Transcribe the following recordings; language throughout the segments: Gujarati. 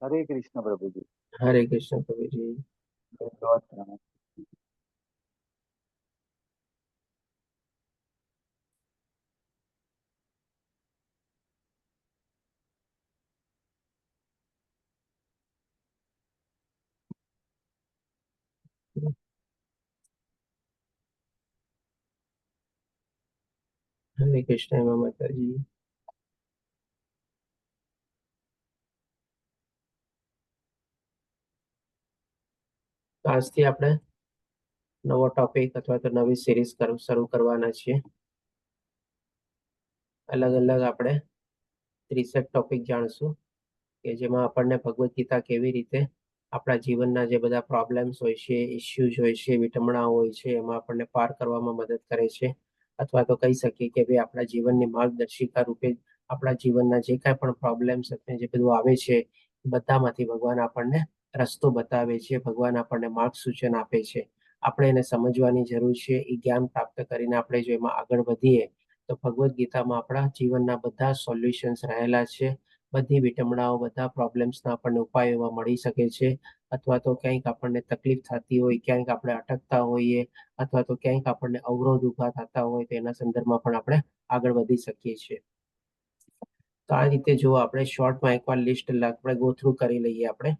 हरे कृष्ण प्रभु जी। हरे कृष्ण प्रभु जी। दंडवत प्रणाम। हरे कृष्ण माता जी। તો આજથી આપણે નવો ટોપિક અથવા તો નવી સિરીઝ શરૂ કરવાના છીએ. અલગ અલગ આપણે 30 ટોપિક જાણશું કે જેમાં આપણને ભગવદ્ ગીતા કેવી રીતે આપણા જીવનના જે બધા પ્રોબ્લેમ્સ હોય છે, ઇશ્યુઝ હોય છે, વિટમણા હોય છે, એમાં આપણને પાર કરવામાં મદદ કરે છે. અથવા તો કહી શકીએ કે ભાઈ આપણા જીવનની માર્ગદર્શિકા રૂપે આપણા જીવનના જે કાંઈ પણ પ્રોબ્લેમ્સ અને જે બધું આવે છે બધામાંથી ભગવાન આપણને રસ્તો બતાવે છે, ભગવાન આપણને માર્ગ સૂચન આપે છે. આપણે એને સમજવાની જરૂર છે. એ જ્ઞાન પ્રાપ્ત કરીને આપણે જો એમાં આગળ વધીએ તો ભગવદ્ ગીતામાં આપણા જીવનના બધા સોલ્યુશન્સ રહેલા છે. બધી વિટમણાઓ, બધા પ્રોબ્લેમ્સના આપણને ઉપાય એવા મળી શકે છે. અથવા તો ક્યાંક આપણને તકલીફ થતી હોય, ક્યાંક આપણે અટકતા હોઈએ, અથવા તો ક્યાંક આપણને અવરોધ ઊભા થતા હોય તો એના સંદર્ભમાં પણ આપણે આગળ વધી શકીએ છીએ. તો આ રીતે જો આપણે શોર્ટમાં એકવાર લિસ્ટ આપણે ગો થ્રુ કરી લઈએ આપણે,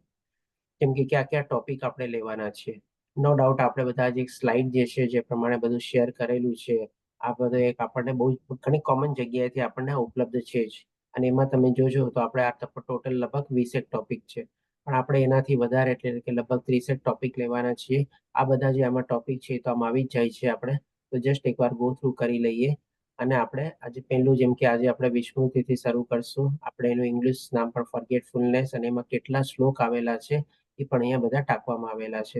કેમ કે કયા કયા ટોપિક આપણે લેવાના છે. નો ડાઉટ આપણે બધા જે સ્લાઇડ જે છે જે પ્રમાણે બધું શેર કરેલું છે, આ બધું એક આપણને બહુ ઘણી કોમન જગ્યાએથી આપણને ઉપલબ્ધ છે જ. અને એમાં તમે જોજો તો આપણે આ ટોટલ લગભગ 20 ટોપિક છે, પણ આપણે એનાથી વધારે એટલે કે લગભગ 30 ટોપિક લેવાના છીએ. આ બધા જે આમાં ટોપિક છે તો આમાં આવી જ જાય છે. આપણે તો જસ્ટ એકવાર ગો થ્રુ કરી લઈએ. અને આપણે આજે પહેલું, જેમ કે આજે આપણે વિષ્ણુથી શરૂ કરશું. આપણે એનું ઇંગ્લિશ નામ પણ ફોરગેટફુલનેસ, અને એમાં કેટલા શ્લોક આવેલા છે એ પણ અહીંયા બધા ટાંકવામાં આવેલા છે.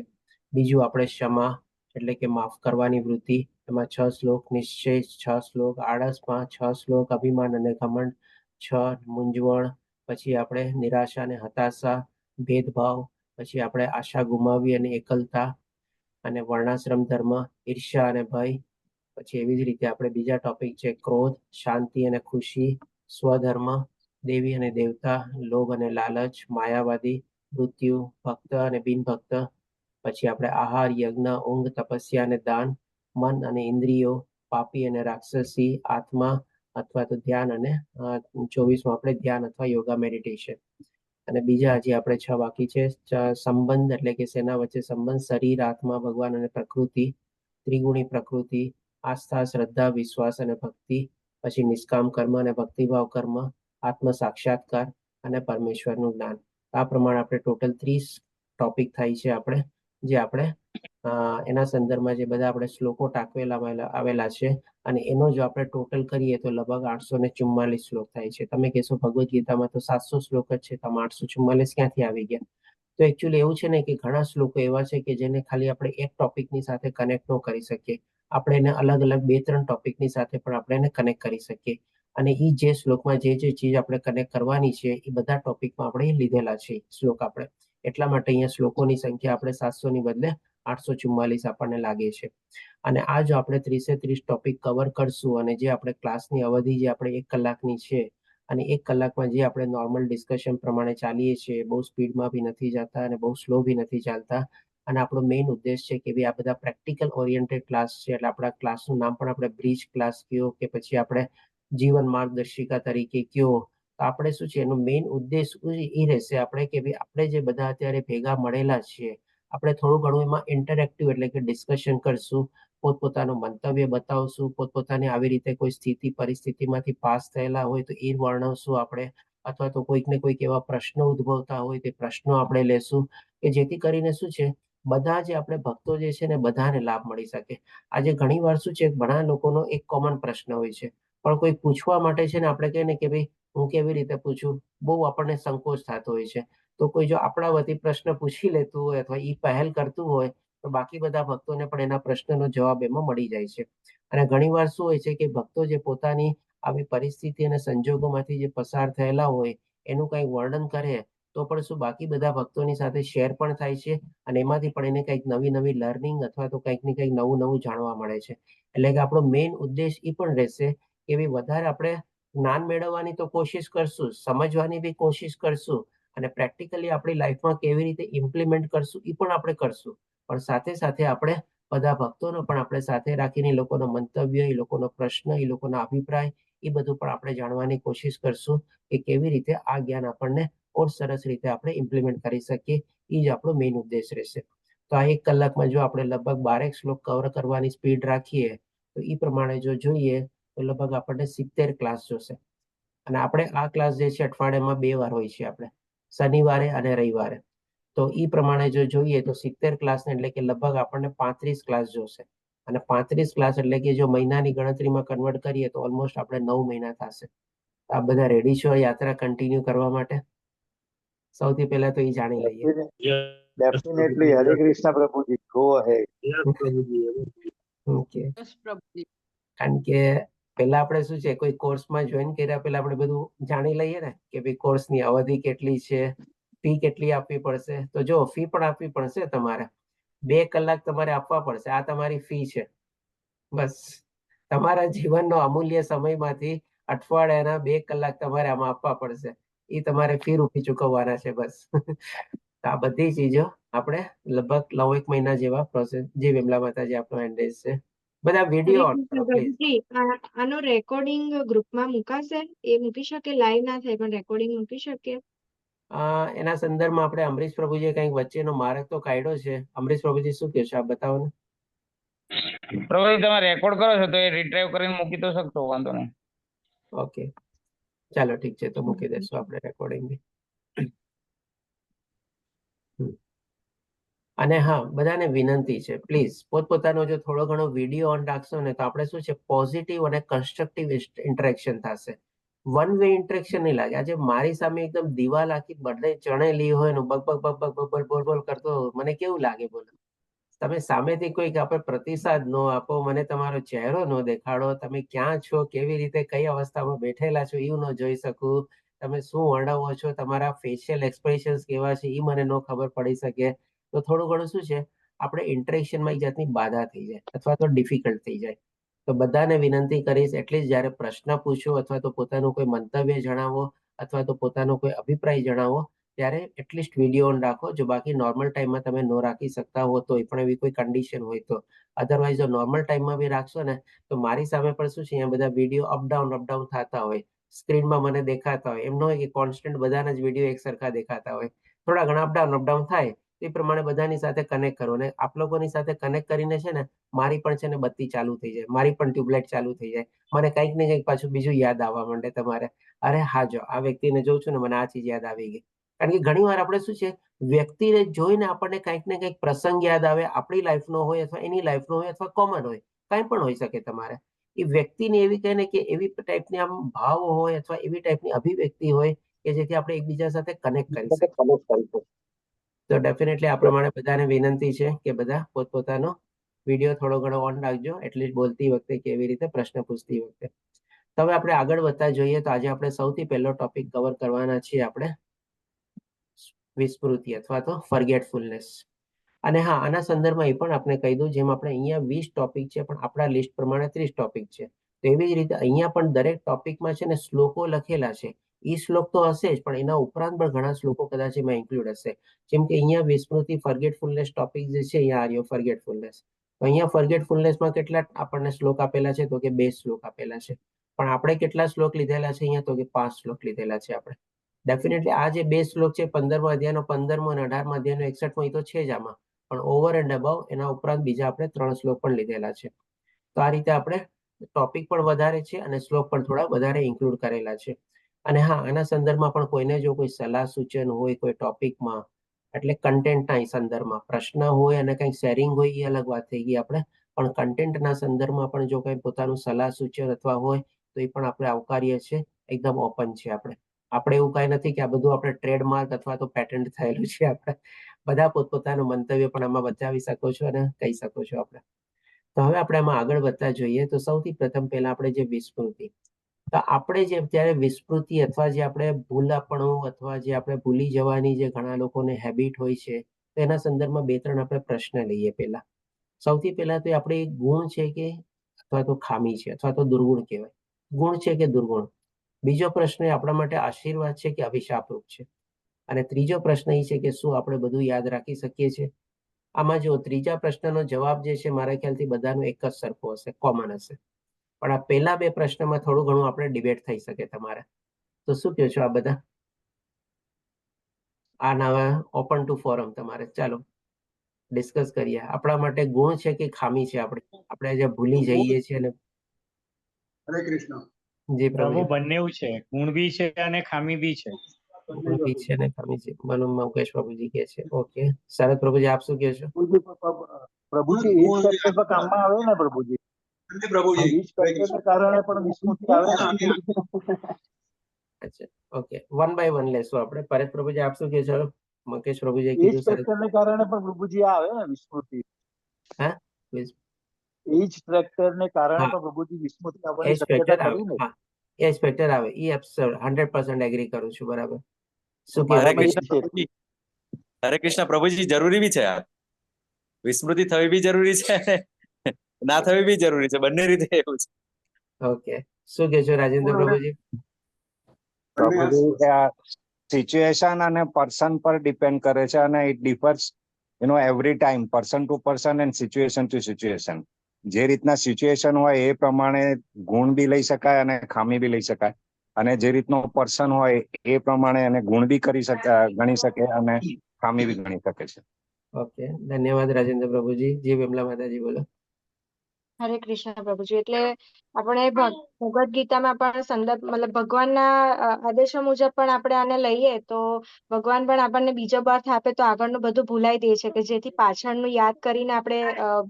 બીજું આપણે ક્ષમા એટલે કે માફ કરવાની વૃત્તિ, એમાં 6 શ્લોક, નિશ્ચય 6 શ્લોક, આળસમાં 6 શ્લોક, અભિમાન અને ઘમંડ 6, મૂંઝવણ, પછી આપણે નિરાશા અને હતાશા, ભેદભાવ, પછી આપણે આશા ગુમાવી અને એકલતા, અને વર્ણાશ્રમ ધર્મ, ઈર્ષ્યા અને ભય. પછી એવી જ રીતે આપણે બીજા ટોપિક છે ક્રોધ, શાંતિ અને ખુશી, સ્વધર્મ, દેવી અને દેવતા, લોભ અને લાલચ, માયાવાદી, મૃત્યુ, ભક્ત અને બિનભક્ત. પછી આપણે આહાર, યજ્ઞ, ઊંઘ, તપસ્યા અને દાન, મન અને ઇન્દ્રિયો, પાપી અને રાક્ષસી, આત્મા અથવા તો ધ્યાન, અને 24માં આપણે ધ્યાન અથવા યોગા મેડિટેશન. અને બીજા હજી આપણે 6 બાકી છે. સંબંધ એટલે કે સેના વચ્ચે સંબંધ, શરીર, આત્મા, ભગવાન અને પ્રકૃતિ, ત્રિગુણી પ્રકૃતિ, આસ્થા, શ્રદ્ધા, વિશ્વાસ અને ભક્તિ, પછી નિષ્કામ કર્મ અને ભક્તિભાવ કર્મ, આત્મ સાક્ષાત્કાર અને પરમેશ્વરનું જ્ઞાન. આ પ્રમાણે આપણે ટોટલ 30 ટોપિક થાય છે આપણે, જે આપણે એના સંદર્ભમાં જે બધા આપણે શ્લોકો ટાંકવેલા આવેલા છે, અને એનો જો આપણે ટોટલ કરીએ તો લગભગ 844 શ્લોક થાય છે. તમે કહેશો ભગવદ્ ગીતામાં તો 700 શ્લોક જ છે, તમે 844 ક્યાંથી આવી ગયા? તો એકચ્યુઅલી એવું છે ને કે ઘણા શ્લોકો એવા છે કે જેને ખાલી આપણે એક ટોપિકની સાથે કનેક્ટ ન કરી શકીએ. આપણે એને અલગ અલગ 2-3 ટોપિકની સાથે પણ આપણે એને કનેક્ટ કરી શકીએ. અને એ જે શ્લોકમાં જે ચીજ આપણે કનેક્ટ કરવાની છે એ બધા ટોપિકમાં આપણે લીધેલા છે શ્લોક આપણે. એટલા માટે અહીંયા શ્લોકોની સંખ્યા આપણે 700 ની બદલે 844 આપણને લાગે છે. અને આ જો આપણે 30 ટોપિક કવર કરશું, અને જે આપણે ક્લાસની અવધિ જે આપણે 1 કલાકની છે, અને 1 કલાકમાં જે આપણે નોર્મલ ડિસ્કશન પ્રમાણે ચાલીએ છીએ, બહુ સ્પીડમાં બી નથી જતા અને બહુ સ્લો બી નથી ચાલતા. અને આપણો મેઇન ઉદ્દેશ છે કે ભાઈ આ બધા પ્રેક્ટિકલ ઓરિએન્ટેડ ક્લાસ છે, એટલે આપણા ક્લાસનું નામ પણ આપણે બ્રિજ ક્લાસ કયો કે પછી આપણે જીવન માર્ગદર્શિકા તરીકે કયો. તો આપણે શું છે, એનો મેઇન ઉદ્દેશ એ રહેશે આપણે કે ભાઈ આપણે જે બધા અત્યારે ભેગા મળેલા છીએ, આપણે થોડું ઘણું એમાં ઇન્ટરેક્ટિવ એટલે કે ડિસ્કશન કરશું, પોતપોતાનું મંતવ્ય બતાવશું, પોતપોતાની આવી રીતે કોઈ સ્થિતિ પરિસ્થિતિમાંથી પાસ થયેલા હોય તો એ વર્ણવશું આપણે, અથવા તો કોઈક ને કોઈક એવા પ્રશ્નો ઉદ્ભવતા હોય તે પ્રશ્નો આપણે લેશું, કે જેથી કરીને શું છે, બધા જે આપણે ભક્તો જે છે ને બધાને લાભ મળી શકે. આજે ઘણી વાર શું છે, ઘણા લોકોનો એક કોમન પ્રશ્ન હોય છે, પણ કોઈ પૂછવા માટે છે ને આપણે કહીએ ને કે ભાઈ હું કેવી રીતે પૂછું, બહુ આપણને સંકોચ થતો હોય છે. તો કોઈ જો આપણા વતી પ્રશ્ન પૂછી લેતું હોય અથવા એ પહેલ કરતું હોય તો બાકી બધા ભક્તોને પણ એના પ્રશ્નનો જવાબ એમાં મળી જાય છે. અને ઘણી વાર શું હોય છે કે ભક્તો જે પોતાની આવી પરિસ્થિતિ અને સંજોગોમાંથી જે પસાર થયેલા હોય એનું કંઈ વર્ણન કરે તો પણ શું બાકી બધા ભક્તોની સાથે શેર પણ થાય છે, અને એમાંથી પણ એને કંઈક નવી નવી લર્નિંગ અથવા તો કંઈક ને કંઈક નવું નવું જાણવા મળે છે. એટલે કે આપણો મેઇન ઉદ્દેશ એ પણ રહેશે કે ભાઈ વધારે આપણે જ્ઞાન મેળવવાની તો કોશિશ કરશું, સમજવાની બી કોશિશ કરશું, અને પ્રેક્ટિકલી આપણી લાઈફમાં કેવી રીતે ઇમ્પ્લિમેન્ટ કરશું એ પણ આપણે કરશું. પણ સાથે સાથે આપણે બધા ભક્તોનો પણ આપણે સાથે રાખીને એ લોકોનો મંતવ્ય, એ લોકોનો પ્રશ્ન, એ લોકોના અભિપ્રાય એ બધું પણ આપણે જાણવાની કોશિશ કરશું કે કેવી રીતે આ જ્ઞાન આપણને ઓર સરસ રીતે આપણે ઇમ્પ્લિમેન્ટ કરી શકીએ. એ જ આપણો મેઇન ઉદ્દેશ રહેશે. તો આ 1 કલાકમાં જો આપણે લગભગ 12 શ્લોક કવર કરવાની સ્પીડ રાખીએ તો એ પ્રમાણે જો જોઈએ તો લગભગ આપણને 70 ક્લાસ જોશે. અને આપણે આ ક્લાસ જે છે અઠવાડિયામાં 2 વાર હોય છે, આપણે શનિવારે અને રવિવારે. તો એ પ્રમાણે જો જોઈએ તો 70 ક્લાસ એટલે કે લગભગ આપણને 35 ક્લાસ જોશે. અને 35 ક્લાસ એટલે કે જો મહિનાની ગણતરીમાં કન્વર્ટ કરીએ તો ઓલમોસ્ટ આપણે 9 મહિના થશે. આ બધા રેડી છો યાત્રા કન્ટિન્યુ કરવા માટે? સૌથી પહેલા તો એ જાણી લઈએ. ડેફિનેટલી. હરે કૃષ્ણ પ્રભુજી, ગો અહેડ. ઓકે. કારણ કે પહેલા આપણે શું છે, કોઈ કોર્સમાં જોઈન કર્યા પહેલા આપણે બધું જાણી લઈએ ને કે ભાઈ કોર્સની અવધિ કેટલી છે, ફી કેટલી આપવી પડશે. તો જો ફી પણ આપવી પડશે તમારે. 2 કલાક તમારે આપવા પડશે. આ તમારી ફી છે. બસ તમારા જીવનનો અમૂલ્ય સમયમાંથી અઠવાડિયાના 2 કલાક તમારે આમાં આપવા પડશે. એ તમારે ફી રૂપી ચૂકવવાના છે બસ. આ બધી ચીજો આપણે લગભગ 9 મહિના જેવા પ્રોસેસ જે વિમલા માતાજી આપણો એન્ડેજ છે. બધા હરે વિડીયો ઓન કૃષ્ણ કરો પ્લીઝ. પ્રભુજી, આનો રેકોર્ડિંગ ગ્રુપમાં મુકાશે? એ મૂકી શકે? લાઈવ ના થાય પણ રેકોર્ડિંગ મૂકી શકે? એના સંદર્ભમાં આપણે અમરીશ પ્રભુજીએ કંઈક વચ્ચેનો માર્ગ તો કાઢ્યો છે. અમરીશ પ્રભુજી શું કહેશો આપ બતાવો ને. પ્રભુજી તમે રેકોર્ડ કરો છો તો એ રીટ્રાઈવ કરીને મૂકી તો શકશો, વાંધો નહીં. ઓકે ચાલો ઠીક છે, તો મૂકી દેશું આપણે રેકોર્ડિંગ બી. અને હા, બધાને વિનંતી છે પ્લીઝ પોતપોતાનો જો થોડો ઘણો વિડીયો ઓન રાખશો ને તો આપણે શું છે પોઝિટિવ અને કન્સ્ટ્રક્ટિવ ઇન્ટરેક્શન થશે. વન વે ઇન્ટરેક્શન નહીં લાગે. આજે મારી સામે એકદમ દિવાલ આખી બદલે ચણેલી હોય ને buck buck buck buck buck બોલ બોલ કરતો મને કેવું લાગે બોલો. તમે સામેથી કોઈક આપણે પ્રતિસાદ નો આપો, મને તમારો ચહેરો નો દેખાડો, તમે ક્યાં છો, કેવી રીતે કઈ અવસ્થામાં બેઠેલા છો એવું ન જોઈ શકું, તમે શું વર્ણવો છો, તમારા ફેશિયલ એક્સપ્રેશન્સ કેવા છે એ મને ન ખબર પડી શકે, તો થોડું ઘણું શું છે આપણે ઇન્ટરેક્શનમાં એક જાતની બાધા થઈ જાય અથવા તો ડિફિકલ્ટ થઈ જાય. તો બધાને વિનંતી કરીશ એટલીસ્ટ જ્યારે પ્રશ્ન પૂછો અથવા તો પોતાનું કોઈ મંતવ્ય જણાવો અથવા તો પોતાનો કોઈ અભિપ્રાય જણાવો ત્યારે એટલીસ્ટ વિડીયો ઓન રાખો. જો બાકી નોર્મલ ટાઈમમાં તમે ન રાખી શકતા હો તો એ પણ એવી કોઈ કન્ડિશન હોય તો, અધરવાઇઝ જો નોર્મલ ટાઈમમાં બી રાખશો ને તો મારી સામે પણ શું છે અહીંયા બધા વિડીયો અપડાઉન થતા હોય, સ્ક્રીનમાં મને દેખાતા હોય. એમ ન હોય કે કોન્સ્ટન્ટ બધાના જ વિડીયો એક સરખા દેખાતા હોય. થોડા ઘણા અપડાઉન થાય એ પ્રમાણે બધાની સાથે કનેક્ટ કરો. અને આપ લોકોની સાથે કનેક્ટ કરીને છે ને મારી પણ છે ને બત્તી ચાલુ થઈ જાય, મારી પણ ટ્યુબલાઇટ ચાલુ થઈ જાય. મને કંઈક ને કંઈક પાછું બીજું યાદ આવવા માંડે તમારે, અરે હા જો આ વ્યક્તિને જોઉં છું ને મને આ ચીજ યાદ આવી ગઈ. કારણ કે ઘણી વાર આપણે શું છે વ્યક્તિને જોઈને આપણને કંઈક ને કંઈક પ્રસંગ યાદ આવે, આપણી લાઈફનો હોય અથવા એની લાઈફનો હોય અથવા કોમન હોય, કંઈ પણ હોઈ શકે તમારે. એ વ્યક્તિની એવી કહે ને કે એવી ટાઈપની આમ ભાવ હોય અથવા એવી ટાઈપની અભિવ્યક્તિ હોય કે જેથી આપણે એકબીજા સાથે કનેક્ટ કરી શકીએ. તો ડેફિનેટલી આ પ્રમાણે બધાને વિનંતી છે કે બધા પોતપોતાનો વિડીયો થોડો ઘણો ઓન રાખજો, એટલીસ્ટ બોલતી વખતે કે એવી રીતે પ્રશ્ન પૂછતી વખતે. તો હવે આપણે આગળ વધતા જોઈએ તો આજે આપણે સૌથી પહેલો ટોપિક કવર કરવાના છીએ આપણે વિસ્મૃતિ અથવા તો ફર્ગેટફુલનેસ. અને હા, આના સંદર્ભમાં એ પણ આપણે કહી દઉં, જેમ આપણે અહીંયા 20 ટોપિક છે પણ આપણા લિસ્ટ પ્રમાણે 30 ટોપિક છે, તો એવી જ રીતે અહીંયા પણ દરેક ટોપિકમાં છે ને શ્લોકો લખેલા છે. એ શ્લોક તો હશે જ પણ એના ઉપરાંત પણ ઘણા શ્લોકો કદાચ એમાં ઇન્ક્લુડ હશે. જેમ કે અહીંયા વિસ્મૃતિ ફર્ગેટફુલનેસ ટોપિક જે છે અહીંયા આર્યો ફર્ગેટફુલનેસ. તો અહીંયા ફર્ગેટફુલનેસમાં કેટલા આપણને શ્લોક આપેલા છે તો કે 2 શ્લોક આપેલા છે. પણ આપણે કેટલા શ્લોક લીધેલા છે અહીંયા તો કે 5 શ્લોક લીધેલા છે આપણે. ડેફિનેટલી આ જે 2 શ્લોક છે 15મો અધ્યાયનો 15મો અને 18મા અધ્યાયનો 61મો એ તો છે જ આમાં, પણ ઓવર એન્ડ અબવ એના ઉપરાંત બીજા આપણે 3 શ્લોક પણ લીધેલા છે. તો આ રીતે આપણે ટોપિક પણ વધારે છે અને શ્લોક પણ થોડા વધારે ઇન્ક્લુડ કરેલા છે. અને હા, આના સંદર્ભમાં પણ કોઈને જો કોઈ સલાહ સૂચન હોય કોઈ ટોપિકમાં, એટલે કન્ટેન્ટના સંદર્ભમાં પ્રશ્ન હોય અને કંઈક શેરિંગ હોય એ અલગ વાત થઈ ગઈ આપણે, પણ કન્ટેન્ટના સંદર્ભમાં પણ જો કંઈ પોતાનું સલાહ સૂચન અથવા હોય તો એ પણ આપણે આવકારીએ છીએ. એકદમ ઓપન છે આપણે એવું કાંઈ નથી કે આ બધું આપણે ટ્રેડમાર્ક અથવા તો પેટન્ટ થયેલું છે. આપણે બધા પોતપોતાનું મંતવ્ય પણ આમાં બતાવી શકો છો અને કહી શકો છો આપણે. તો હવે આપણે આમાં આગળ વધતા જોઈએ તો સૌથી પ્રથમ પહેલા આપણે જે વિસ્મૃતિ, તો આપણે જે અત્યારે વિસ્મૃતિ અથવા જે આપણે ભૂલાપણું અથવા જે આપણે ભૂલી જવાની જે ઘણા લોકોને હેબિટ હોય છે, તો એના સંદર્ભમાં 2-3 આપણે પ્રશ્ન લઈએ. પહેલા સૌથી પહેલા તો આપણે ગુણ છે કે અથવા તો ખામી છે અથવા તો દુર્ગુણ કહેવાય, ગુણ છે કે દુર્ગુણ. બીજો પ્રશ્ન એ આપણા માટે આશીર્વાદ છે કે અભિશાપરૂપ છે. અને ત્રીજો પ્રશ્ન એ છે કે શું આપણે બધું યાદ રાખી શકીએ છીએ? આમાં જો ત્રીજા પ્રશ્નનો જવાબ જે છે મારા ખ્યાલથી બધાનો એક જ સરખો હશે, કોમન હશે. પણ આ પહેલા બે પ્રશ્નમાં થોડું ઘણું આપણે ડિબેટ થઈ શકે તમારે. તો શું કહો છો આ બધા? આ નવા ઓપન ટુ ફોરમ તમારે. ચાલો ડિસ્કસ કરીએ. આપણા માટે ગુણ છે કે ખામી છે? આપણે જે ભૂલી જઈએ છીએ અને હરે કૃષ્ણ. જી પ્રભુ પ્રભુજી. બંને છે, ગુણ બી છે અને ખામી બી છે. ગુણ બી છે ને ખામી છે. મનુ મુકેશ પ્રભુજી કહે છે. ઓકે શરદ પ્રભુજી આપ શું કહો છો? પ્રભુજી એ જ ફેક્ટર પર કામમાં આવે ને પ્રભુજી. અને પ્રભુજી એ જ ફેક્ટરને કારણે પણ વિસ્મૃતિ આવે ને. અચ્છા ઓકે, વન બાય વન લેશું આપણે. પરેશ પ્રભુજી આપ શું કહો છો? મુકેશ પ્રભુજીએ એ જ કીધું શરદ. ફેક્ટરને કારણે પણ પ્રભુજી આવે ને વિસ્મૃતિ. હા please. એ જ ફેક્ટરને કારણે હા. પણ પ્રભુજી વિસ્મૃતિ એ આવવાની જ ફેક્ટર શક્યતા આવે. ખરી ને. હા એ જ ફેક્ટર આવે. એ 100% એગ્રી કરું છું. બરાબર. શું હરે કહેવાય? કૃષ્ણ પ્રભુજી, હરે કૃષ્ણ પ્રભુજી, જરૂરી બી છે આ. વિસ્મૃતિ થવી બી જરૂરી છે અને ના થવી બી જરૂરી છે. બંને રીતે એવું છે. ઓકે શું કહો છો રાજેન્દ્ર પ્રભુજી? પ્રભુજી સિચ્યુએશન અને પર્સન પર ડિપેન્ડ કરે છે અને it differs every time, person to person and situation to situation. જે રીતના સિચ્યુએશન હોય એ પ્રમાણે ગુણ બી લઈ શકાય અને ખામી બી લઈ શકાય, અને જે રીતનો પર્સન હોય એ પ્રમાણે એને ગુણ બી ગણી શકે અને ખામી બી ગણી શકે છે. ઓકે ધન્યવાદ રાજેન્દ્ર પ્રભુજી. જી વિમલા માતાજી બોલો. હરે કૃષ્ણ પ્રભુજી. એટલે આપણે ભગવદ ગીતામાં પણ સંદર્ભ મતલબ ભગવાનના આદેશો મુજબ પણ આપણે આને લઈએ તો ભગવાન પણ આપણને બીજો બર્થ આપે તો આગળનું બધું ભૂલાઈ દે છે, કે જેથી પાછળનું યાદ કરીને આપણે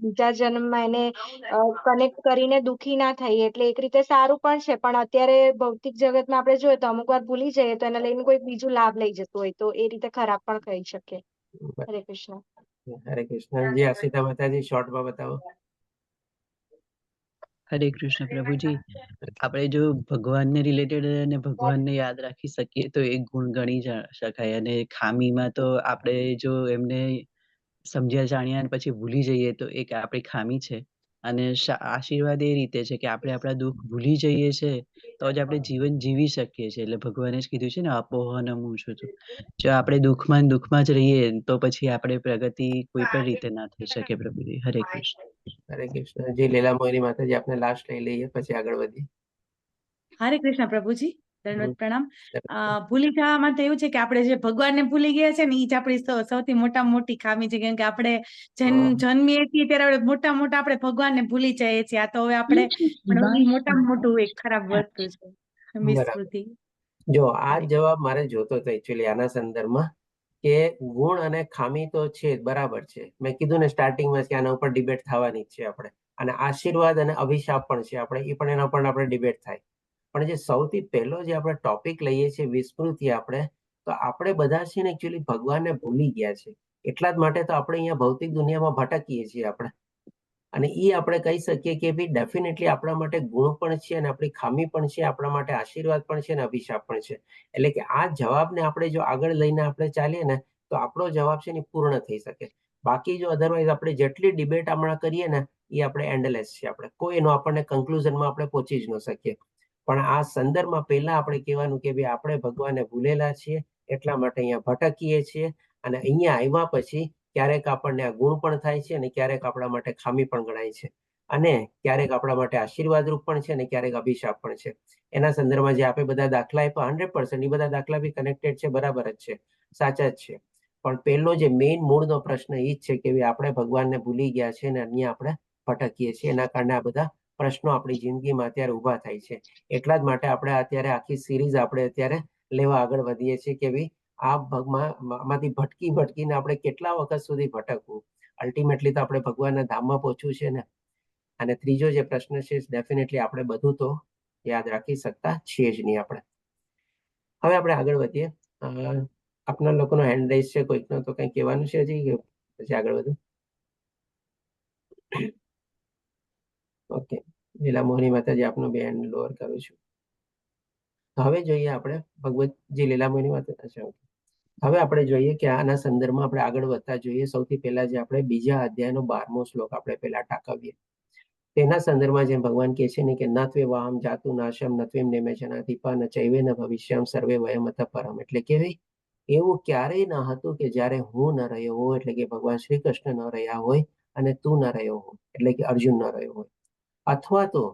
બીજા જન્મમાં એને કનેક્ટ કરીને દુઃખી ના થઈએ. એટલે એક રીતે સારું પણ છે, પણ અત્યારે ભૌતિક જગતમાં આપણે જોઈએ તો અમુક વાર ભૂલી જઈએ તો એને લઈને કોઈ બીજું લાભ લઈ જતું હોય તો એ રીતે ખરાબ પણ કહી શકીએ. હરે કૃષ્ણ. હરે કૃષ્ણ. જી આશિતા માતાજી શોર્ટમાં બતાવો. હરે કૃષ્ણ પ્રભુજી. આપણે જો ભગવાનને રિલેટેડ અને ભગવાનને યાદ રાખી શકીએ તો એક ગુણ ગણી શકાય, અને ખામીમાં તો આપણે જો એમને સમજ્યા જાણ્યા અને પછી ભૂલી જઈએ તો એક આપણી ખામી છે. અને આશીર્વાદ એ રીતે છે કે આપણે આપણા દુઃખ ભૂલી જઈએ છીએ તો જ આપણે જીવન જીવી શકીએ છીએ. એટલે ભગવાને જ કીધું છે ને, અપોહનમ ઊંચું. જો આપણે દુઃખમાં જ રહીએ તો પછી આપણે પ્રગતિ કોઈ પણ રીતે ના થઈ શકે. પ્રભુજી હરે કૃષ્ણ. હરે કૃષ્ણ. જી લીલા મોહની માતાજી આપણે લાસ્ટ લઈ લઈએ પછી આગળ વધીએ. હરે કૃષ્ણ પ્રભુજી, દંડવત પ્રણામ. ભૂલી જવામાં તો એવું છે કે આપણે જે ભગવાનને ભૂલી ગયા છે ને એ જ આપણી સૌથી મોટામાં મોટી ખામી છે. કેમ કે આપણે જન્મીએ છીએ ત્યારે આપણે મોટા આપણે ભગવાનને ભૂલી જઈએ છીએ. આ તો હવે આપણે મોટામાં મોટું એક ખરાબ વસ્તુ છે, વિસ્મૃતિ. જો આ જવાબ મારે જોતો હતો એકચ્યુઅલી આના સંદર્ભમાં, કે ગુણ અને ખામી તો છે બરાબર છે. મેં કીધું ને સ્ટાર્ટિંગમાં કે આના ઉપર ડિબેટ થવાની જ છે આપણે, અને આશીર્વાદ અને અભિશાપ પણ છે આપણે, એ પણ એના પર આપણે ડિબેટ થાય. પણ જે સૌથી પહેલો જે આપણે ટોપિક લઈએ છીએ વિસ્મૃતિ, તો આપણે બધા છે ને એકચ્યુઅલી ભગવાનને ભૂલી ગયા છે. એટલા જ માટે તો આપણે અહીંયા ભૌતિક દુનિયામાં ભટકીએ છીએ આપણે. અને એ આપણે કહી શકીએ કે ભાઈ ડેફિનેટલી આપણા માટે ગુણ પણ છે અને આપણી ખામી પણ છે, આપણા માટે આશીર્વાદ પણ છે અને અભિશાપ પણ છે. એટલે કે આ જવાબને આપણે જો આગળ લઈને આપણે ચાલીએ ને તો આપણો જવાબ છે ને પૂર્ણ થઈ શકે. બાકી જો અધરવાઇઝ આપણે જેટલી ડિબેટ હમણાં કરીએ ને એ આપણે એન્ડલેસ છે. આપણે કોઈ એનો આપણને કન્ક્લુઝનમાં આપણે પહોંચી જ ન શકીએ. પણ આ સંદર્ભમાં પહેલા આપણે કહેવાનું કે ભાઈ આપણે ભગવાનને ભૂલેલા છીએ, એટલા માટે અહીંયા ભટકીએ છીએ. અને અહીંયા આવ્યા પછી ક્યારેક આપણને આ ગુણ પણ થાય છે અને ક્યારેક આપણા માટે ખામી પણ ગણાય છે, અને ક્યારેક આપણા માટે આશીર્વાદરૂપ પણ છે અને ક્યારેક અભિશાપ પણ છે. એના સંદર્ભમાં જે આપણે બધા દાખલા આપ્યા 100% એ બધા દાખલા બી કનેક્ટેડ છે, બરાબર જ છે, સાચા જ છે. પણ પહેલો જે મેઇન મૂળનો પ્રશ્ન એ જ છે કે આપણે ભગવાનને ભૂલી ગયા છે અને અહીંયા આપણે ભટકીએ છીએ. એના કારણે આ બધા પ્રશ્નો આપણી જિંદગીમાં અત્યારે ઊભા થાય છે. એટલા જ માટે આપણે અત્યારે આખી સિરીઝ આપણે અત્યારે લેવા આગળ વધીએ છીએ કે ભાઈ આ ભાગમાંથી ભટકીને આપણે કેટલા વખત સુધી ભટકવું. અલ્ટિમેટલી તો આપણે ભગવાનના ધામમાં પહોંચવું છે ને. અને ત્રીજો જે પ્રશ્ન છે, ડેફિનેટલી આપણે બધું તો યાદ રાખી શકતા છીએ જ નહીં આપણે. હવે આપણે આગળ વધીએ. આપના લોકોનો હેન્ડ રાઇઝ છે, કોઈકનો તો કંઈ કહેવાનું છે હજી, પછી આગળ વધુ? ઓકે, લીલા મોહની માતાજી આપનો બે હેન્ડ લોઅર કરું છું. હવે જોઈએ આપણે ભગવતજી લીલા મોહની માતા. હવે આપણે જોઈએ કે આના સંદર્ભમાં આપણે આગળ વધતા જોઈએ. સૌથી પહેલા જે આપણે બીજા અધ્યાયનો 12મો શ્લોક આપણે પહેલા ટાંકવીએ. તેના સંદર્ભમાં જેમ ભગવાન કહે છે ને કે નત્વે વાહમ જાતુ નાશમ નત્વેમ નેમે જનાધિપા ન ચૈવે ન ભવિષ્યમ સર્વે વયમ અતઃ પરમ. એટલે કે એવું ક્યારેય ન હતું કે જ્યારે હું ન રહ્યો હોય, એટલે કે ભગવાન શ્રી કૃષ્ણ ન રહ્યા હોય અને તું ન રહ્યો હોય, એટલે કે અર્જુન ન રહ્યો હોય, અથવા તો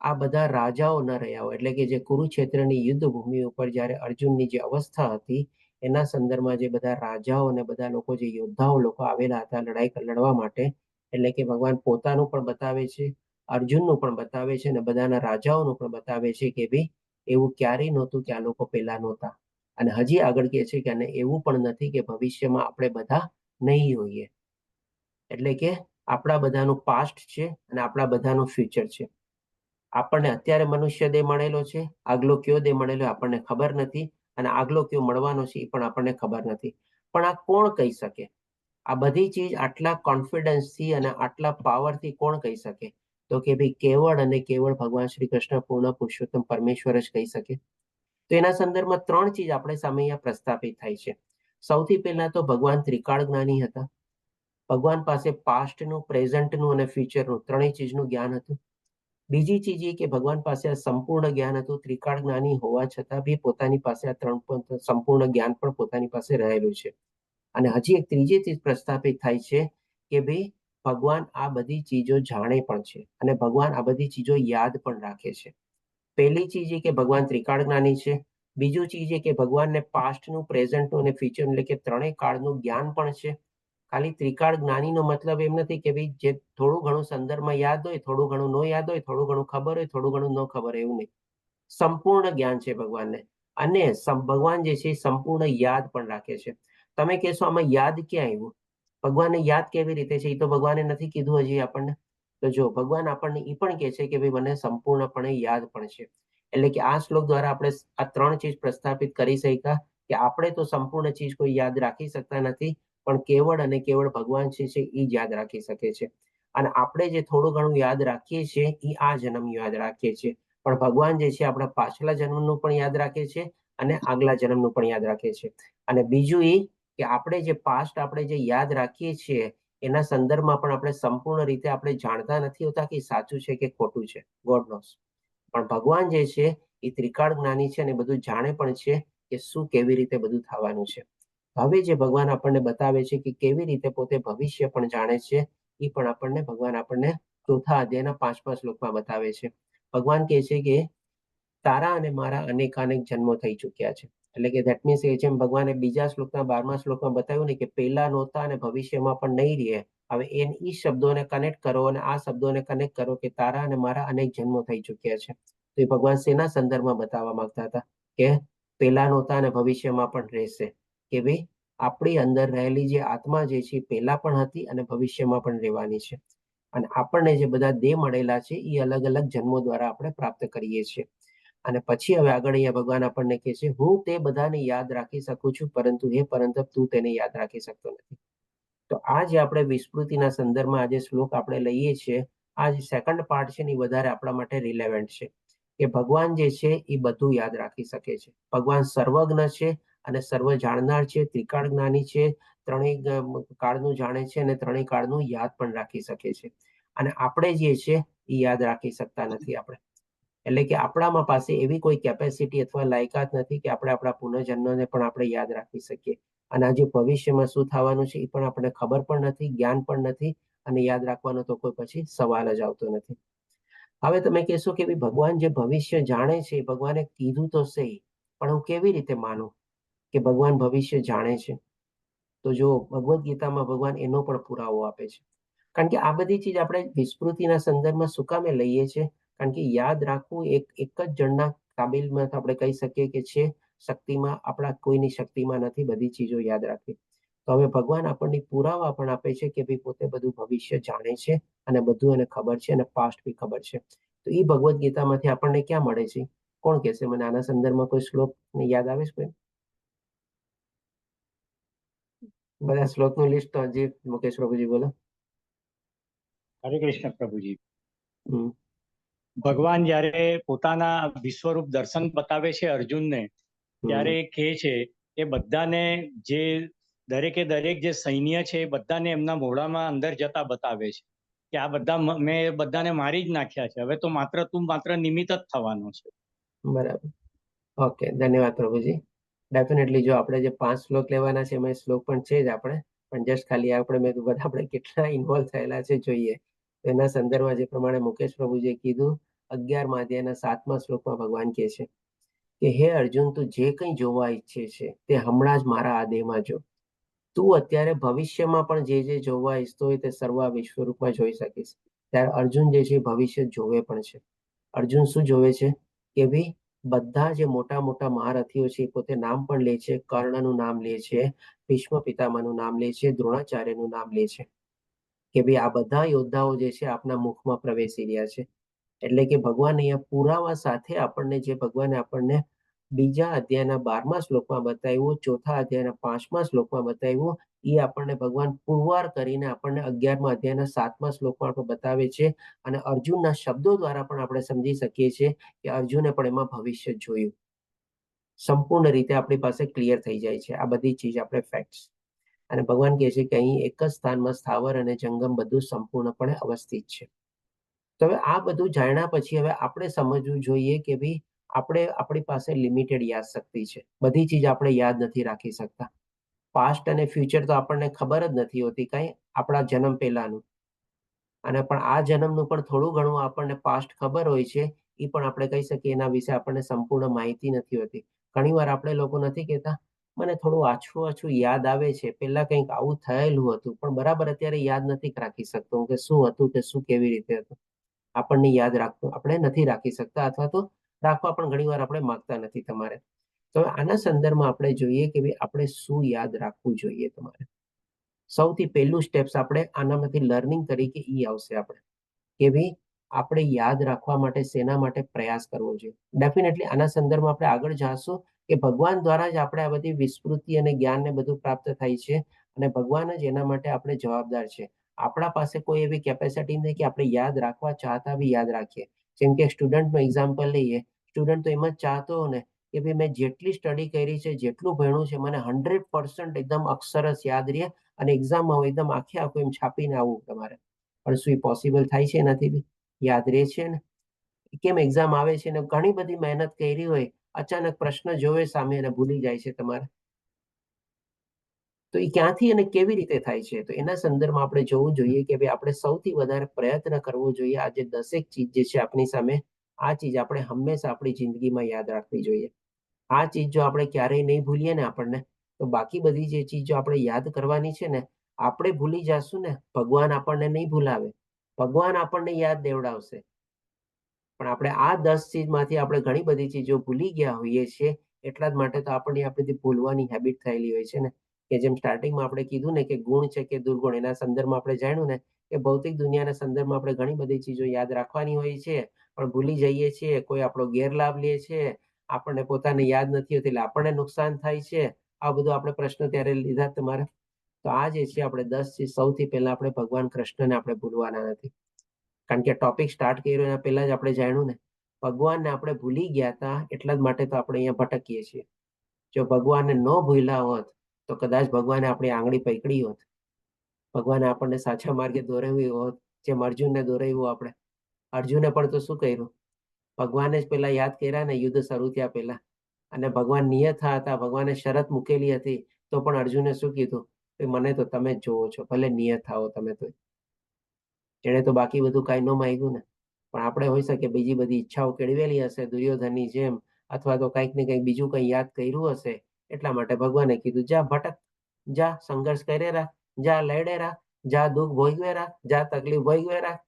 આ બધા રાજાઓ ન રહ્યા હોય, એટલે કે જે કુરુક્ષેત્રની યુદ્ધ ભૂમિ ઉપર જ્યારે અર્જુનની જે અવસ્થા હતી એના સંદર્ભમાં જે બધા રાજાઓ અને બધા લોકો, જે યોદ્ધાઓ લોકો આવેલા હતા લડવા માટે, એટલે કે ભગવાન પોતાનું પણ બતાવે છે, અર્જુનનું પણ બતાવે છે અને બધાના રાજાઓનું પણ બતાવે છે કે ભાઈ એવું ક્યારેય નહોતું કે આ લોકો પહેલા નહોતા. અને હજી આગળ કહે છે કે અને એવું પણ નથી કે ભવિષ્યમાં આપણે બધા નહીં હોઈએ. એટલે કે આપણા બધાનું પાસ્ટ છે અને આપણા બધાનું ફ્યુચર છે. આપણને અત્યારે મનુષ્ય દેહ મળેલો છે, આગલો કયો દેહ મળેલો આપણને ખબર નથી, અને આગલો કયો મળવાનો છે એ પણ આપણને ખબર નથી. પણ આ કોણ કહી શકે? આ બધી ચીજ આટલા કોન્ફિડન્સથી અને આટલા પાવરથી કોણ કહી શકે? તો કે ભાઈ કેવળ અને કેવળ ભગવાન શ્રી કૃષ્ણ પૂર્ણ પુરુષોત્તમ પરમેશ્વર જ કહી શકે. તો એના સંદર્ભમાં 3 ચીજ આપણે સામે અહીંયા પ્રસ્થાપિત થાય છે. સૌથી પહેલા તો ભગવાન ત્રિકાળ જ્ઞાની હતા. ભગવાન પાસે પાસ્ટનું, પ્રેઝન્ટનું અને ફ્યુચરનું ત્રણેય ચીજનું જ્ઞાન હતું. બીજી ચીજ એ કે ભગવાન પાસે આ સંપૂર્ણ જ્ઞાન હતું. ત્રિકાળ જ્ઞાની હોવા છતાં બી પોતાની પાસે આ 3 સંપૂર્ણ જ્ઞાન પણ પોતાની પાસે રહેલું છે. અને હજી એક ત્રીજી ચીજ પ્રસ્થાપિત થાય છે કે ભાઈ ભગવાન આ બધી ચીજો જાણે પણ છે અને ભગવાન આ બધી ચીજો યાદ પણ રાખે છે. પહેલી ચીજ એ કે ભગવાન ત્રિકાળ જ્ઞાની છે. બીજું ચીજ એ કે ભગવાનને પાસ્ટનું, પ્રેઝન્ટનું અને ફ્યુચરનું, એટલે કે ત્રણેય કાળનું જ્ઞાન પણ છે. ખાલી ત્રિકાળ જ્ઞાનીનો મતલબ એમ નથી કે ભાઈ જે થોડું ઘણું સંદર્ભમાં યાદ હોય, થોડું ઘણું ન યાદ હોય, થોડું ઘણું ખબર હોય, થોડું ઘણું ન ખબર હોય, એવું નહીં. સંપૂર્ણ જ્ઞાન છે ભગવાનને. અને ભગવાન જે છે એ સંપૂર્ણ યાદ પણ રાખે છે. તમે કહેશો આમાં યાદ ક્યાં આવ્યું? ભગવાનને યાદ કેવી રીતે છે? એ તો ભગવાને નથી કીધું હજી આપણને. તો જો ભગવાન આપણને એ પણ કહે છે કે ભાઈ મને સંપૂર્ણપણે યાદ પણ છે. એટલે કે આ શ્લોક દ્વારા આપણે આ 3 ચીજ પ્રસ્થાપિત કરી શક્યા કે આપણે તો સંપૂર્ણ ચીજ કોઈ યાદ રાખી શકતા નથી, પણ કેવળ અને કેવળ ભગવાન છે એ જ યાદ રાખી શકે છે. અને આપણે જે થોડું ઘણું યાદ રાખીએ છીએ એ આ જન્મ યાદ રાખીએ છીએ, પણ ભગવાન જે છે આપણા પાછલા જન્મનું પણ યાદ રાખે છે અને આગલા જન્મનું પણ યાદ રાખે છે. અને બીજું એ કે આપણે જે પાસ્ટ આપણે જે યાદ રાખીએ છીએ એના સંદર્ભમાં પણ આપણે સંપૂર્ણ રીતે આપણે જાણતા નથી હોતા કે સાચું છે કે ખોટું છે. God knows. પણ ભગવાન જે છે એ ત્રિકાળ જ્ઞાની છે અને બધું જાણે પણ છે કે શું કેવી રીતે બધું થવાનું છે. હવે જે ભગવાન આપણને બતાવે છે કે કેવી રીતે પોતે ભવિષ્ય પણ જાણે છે, એ પણ આપણને ભગવાન આપણને 4થા અધ્યાયના 5મા શ્લોકમાં બતાવે છે. ભગવાન કહે છે કે તારા અને મારા અનેકાનેક જન્મો થઈ ચૂક્યા છે. એટલે કે ધેટ મીન્સ એ જેમ ભગવાને બીજા શ્લોકના 12મા શ્લોકમાં બતાવ્યું ને કે પહેલા નહોતા અને ભવિષ્યમાં પણ નહીં રહે. હવે એ શબ્દોને કનેક્ટ કરો અને આ શબ્દોને કનેક્ટ કરો કે તારા અને મારા અનેક જન્મો થઈ ચૂક્યા છે. તો એ ભગવાન શેના સંદર્ભમાં બતાવવા માંગતા હતા? કે પહેલા નહોતા અને ભવિષ્યમાં પણ રહેશે. કે ભાઈ આપણી અંદર રહેલી જે આત્મા જે છે પહેલા પણ હતી અને ભવિષ્યમાં પણ રહેવાની છે. અને આપણને જે બધા દેહ મળેલા છે એ અલગ અલગ જન્મો દ્વારા આપણે પ્રાપ્ત કરીએ છીએ. અને પછી હવે આગળ અહીંયા ભગવાન આપણને કહે છે હું તે બધાને યાદ રાખી શકું છું, પરંતુ હે પરંતપ તું તેને યાદ રાખી શકતો નથી. તો આ જે આપણે વિસ્મૃતિના સંદર્ભમાં આજે શ્લોક આપણે લઈએ છીએ, આ જે સેકન્ડ પાર્ટ છે ને એ વધારે આપણા માટે રિલેવન્ટ છે. કે ભગવાન જે છે એ બધું યાદ રાખી શકે છે. ભગવાન સર્વજ્ઞ છે અને સર્વ જાણનાર છે, ત્રિકાળ જ્ઞાની છે, ત્રણેય કાળનું જાણે છે અને ત્રણેય કાળનું યાદ પણ રાખી શકે છે. અને આપણે જે છે એ યાદ રાખી શકતા નથી આપણે. એટલે કે આપણામાં પાસે એવી કોઈ કેપેસિટી અથવા લાયકાત નથી કે આપણે આપણા પુનર્જન્મને પણ આપણે યાદ રાખી શકીએ. અને આજે ભવિષ્યમાં શું થવાનું છે એ પણ આપણને ખબર પણ નથી, જ્ઞાન પણ નથી, અને યાદ રાખવાનો તો કોઈ પછી સવાલ જ આવતો નથી. હવે તમે કહેશો કે ભગવાન જે ભવિષ્ય જાણે છે, ભગવાને કીધું તો સહી, પણ હું કેવી રીતે માનું કે ભગવાન ભવિષ્ય જાણે છે? તો જો ભગવદ્ ગીતામાં ભગવાન એનો પણ પુરાવો આપે છે. કારણ કે આ બધી ચીજ આપણે વિસ્મૃતિના સંદર્ભમાં શું કામે લઈએ છીએ? કારણ કે યાદ રાખવું એક જ જણના કાબિલમાં આપણે કહી શકીએ કે છે શક્તિમાં, આપણા કોઈની શક્તિમાં નથી બધી ચીજો યાદ રાખવી. તો હવે ભગવાન આપણને પુરાવા પણ આપે છે કે ભાઈ પોતે બધું ભવિષ્ય જાણે છે અને બધું એને ખબર છે અને પાસ્ટ બી ખબર છે. તો એ ભગવદ્ ગીતામાંથી આપણને ક્યાં મળે છે? કોણ કહેશે મને? આના સંદર્ભમાં કોઈ શ્લોક યાદ આવે છે કોઈ? બધા શ્લોકનું લિસ્ટ તો હજી મુકેશ પ્રભુજી બોલો. હરે કૃષ્ણ પ્રભુજી. હમ ભગવાન જ્યારે પોતાના વિશ્વરૂપ દર્શન બતાવે છે અર્જુનને, ત્યારે એ કહે છે કે બધાને જે દરેકે દરેક જે સૈન્ય છે એ બધાને એમના મોઢામાં અંદર જતા બતાવે છે કે આ બધા મેં બધાને મારી જ નાખ્યા છે, હવે તો તું માત્ર નિમિત્ત જ થવાનો છે. બરાબર. ઓકે, ધન્યવાદ પ્રભુજી. ડેફિનેટલી જો આપણે જે 5 શ્લોક લેવાના છે એમાં શ્લોક પણ છે જ આપણે, પણ જસ્ટ ખાલી આપણે મેં કીધું બધા આપણે કેટલા ઇન્વોલ્વ થયેલા છે જોઈએ. એના સંદર્ભમાં જે પ્રમાણે મુકેશ પ્રભુજીએ કીધું 11મા અધ્યાયના 7મા શ્લોકમાં ભગવાન કહે છે કે હે અર્જુન, તું જે કંઈ જોવા ઈચ્છે છે તે હમણાં જ મારા આ દેહમાં જો. તું અત્યારે ભવિષ્યમાં પણ જે જોવા ઈચ્છતો હોય તે સર્વ વિશ્વરૂપમાં જોઈ શકીશ. ત્યારે અર્જુન જે છે ભવિષ્ય જોવે પણ છે. અર્જુન શું જોવે છે કે ભાઈ બધા જે મોટા મોટા મહારથીઓ છે પોતે નામ પણ લે છે. કર્ણનું નામ લે છે, ભીષ્મ પિતામહનું નામ લે છે, દ્રોણાચાર્યનું નામ લે છે કે ભાઈ આ બધા યોદ્ધાઓ જે છે આપના મુખમાં પ્રવેશી રહ્યા છે. એટલે કે ભગવાન અહીંયા પુરાવા સાથે આપણને જે ભગવાને આપણને બીજા અધ્યાયના 12મા શ્લોકમાં બતાવ્યું, ચોથા અધ્યાયના 5મા શ્લોકમાં બતાવ્યું, એ આપણને ભગવાન પુરવાર કરીને આપણને 11મા અધ્યાયના 7મા શ્લોકમાં પણ બતાવે છે. અને અર્જુનના શબ્દો દ્વારા પણ આપણે સમજી શકીએ છીએ કે અર્જુને પણ એમાં ભવિષ્ય જોયું. સંપૂર્ણ રીતે આપણી પાસે ક્લિયર થઈ જાય છે આ બધી ચીજ, આપણે ફેક્ટ્સ. અને ભગવાન કહે છે કે અહીં એક જ સ્થાનમાં સ્થાવર અને જંગમ બધું સંપૂર્ણપણે અવસ્થિત છે. તો હવે આ બધું જાણ્યા પછી હવે આપણે સમજવું જોઈએ કે ભાઈ આપણી પાસે લિમિટેડ યાદ શક્તિ છે. બધી ચીજ આપણે યાદ નથી રાખી શકતા. પાસ્ટ અને ફ્યુચર તો આપણને ખબર જ નથી હોતી કાંઈ, આપણા જન્મ પહેલાનું. અને પણ આ જન્મનું પણ થોડું ઘણું આપણને પાસ્ટ ખબર હોય છે. એ પણ આપણે કહી શકીએ એના વિશે આપણને સંપૂર્ણ માહિતી નથી હોતી. ઘણીવાર આપણે લોકો નથી કહેતા મને થોડું આછું યાદ આવે છે, પહેલા કંઈક આવું થયેલું હતું પણ બરાબર અત્યારે યાદ નથી રાખી શકતો કે શું હતું કે શું કેવી રીતે હતું. આપણને યાદ રાખવું આપણે નથી રાખી શકતા, અથવા તો રાખવા પણ ઘણીવાર આપણે માંગતા નથી તમારે. તો આના સંદર્ભમાં આપણે જોઈએ કે ભાઈ આપણે શું યાદ રાખવું જોઈએ તમારે. સૌથી પહેલું સ્ટેપ્સ આપણે આનામાંથી લર્નિંગ તરીકે ઈ આવશે આપણે કે ભાઈ આપણે યાદ રાખવા માટે શેના માટે પ્રયાસ કરવો જોઈએ. ડેફિનેટલી આના સંદર્ભમાં આપણે આગળ જાશું કે ભગવાન દ્વારા જ આપણે આ બધી વિસ્મૃતિ અને જ્ઞાન ને બધું પ્રાપ્ત થાય છે અને ભગવાન જ એના માટે આપણે જવાબદાર છે. આપણા પાસે કોઈ એવી કેપેસિટી નથી કે આપણે યાદ રાખવા ચાહતા બી યાદ રાખીએ. જેમ કે સ્ટુડન્ટનું એક્ઝામ્પલ લઈએ, સ્ટુડન્ટ તો એમ જ ચાહતો ને કે ભાઈ મેં જેટલી સ્ટડી કરી છે, જેટલું ભણ્યું છે, મને 100% એકદમ અક્ષરસ યાદ રહે અને એક્ઝામમાં એકદમ આખે આખું એમ છાપીને આવવું તમારે. પણ શું એ પોસિબલ થાય છે? એનાથી બી યાદ રહે છે ને? કેમ એક્ઝામ આવે છે ને ઘણી બધી મહેનત કરી હોય, અચાનક પ્રશ્ન જોવે સામે અને ભૂલી જાય છે તમારે. તો એ ક્યાંથી અને કેવી રીતે થાય છે? તો એના સંદર્ભમાં આપણે જોવું જોઈએ કે ભાઈ આપણે સૌથી વધારે પ્રયત્ન કરવો જોઈએ. આ જે 10 ચીજ જે છે આપણી સામે, આ ચીજ આપણે હંમેશા આપણી જિંદગીમાં યાદ રાખવી જોઈએ. આ ચીજ જો આપણે ક્યારેય નહીં ભૂલીએ ને આપણને, તો બાકી બધી જે ચીજો આપણે યાદ કરવાની છે ને આપણે ભૂલી જશું ને, ભગવાન આપણને નહીં ભૂલાવે, ભગવાન આપણને યાદ દેવડાવશે. પણ આપણે આ 10 ચીજમાંથી આપણે ઘણી બધી ચીજો ભૂલી ગયા હોઈએ છીએ. એટલા જ માટે તો આપણને ભૂલવાની હેબિટ થયેલી હોય છે ને. કે જેમ સ્ટાર્ટિંગમાં આપણે કીધું ને કે ગુણ છે કે દુર્ગુણ, એના સંદર્ભમાં આપણે જાણ્યું ને કે ભૌતિક દુનિયાના સંદર્ભમાં આપણે ઘણી બધી ચીજો યાદ રાખવાની હોય છે પણ ભૂલી જઈએ છીએ. કોઈ આપણો ગેરલાભ લે છે, આપણને પોતાને યાદ નથી હોતી એટલે આપણને નુકસાન થાય છે. આ બધું આપણે પ્રશ્ન ત્યારે લીધા તમારે. તો આ જે છે આપણે 10 ચીજ સૌથી પહેલા આપણે ભગવાન કૃષ્ણને આપણે ભૂલવાના નથી. કારણ કે ટોપિક સ્ટાર્ટ કર્યો એના પહેલા જ આપણે જાણ્યું ને ભગવાનને આપણે ભૂલી ગયા હતા, એટલા જ માટે તો આપણે અહીંયા ભટકીએ છીએ. જો ભગવાનને ન ભૂલ્યા હોત તો કદાચ ભગવાને આપણી આંગળી પકડી હોત, ભગવાને આપણને સાચા માર્ગે દોરાવ્યું હોત, જેમ અર્જુનને દોરાવ્યું. આપણે અર્જુને પણ તો શું કર્યું? ભગવાને જ પેલા યાદ કર્યા ને યુદ્ધ શરૂ થયા પહેલા. અને ભગવાન નિયત હતા, ભગવાને શરત મૂકેલી હતી, તો પણ અર્જુને શું કીધું? મને તો તમે જ જોવો છો, ભલે નિયત થાઓ તમે. તો એને તો બાકી બધું કાંઈ ન માંગ્યું ને. પણ આપણે હોઈ શકે બીજી બધી ઈચ્છાઓ કેળવેલી હશે દુર્યોધનની જેમ, અથવા તો કંઈક ને કંઈક બીજું કંઈ યાદ કર્યું હશે. એટલા માટે ભગવાને કીધું જા ભટક, જા સંઘર્ષ કરે રાખ, જા લડે રાખ, જા દુઃખ ભોગવે રાખ, જા તકલીફ ભોગવે રાખ,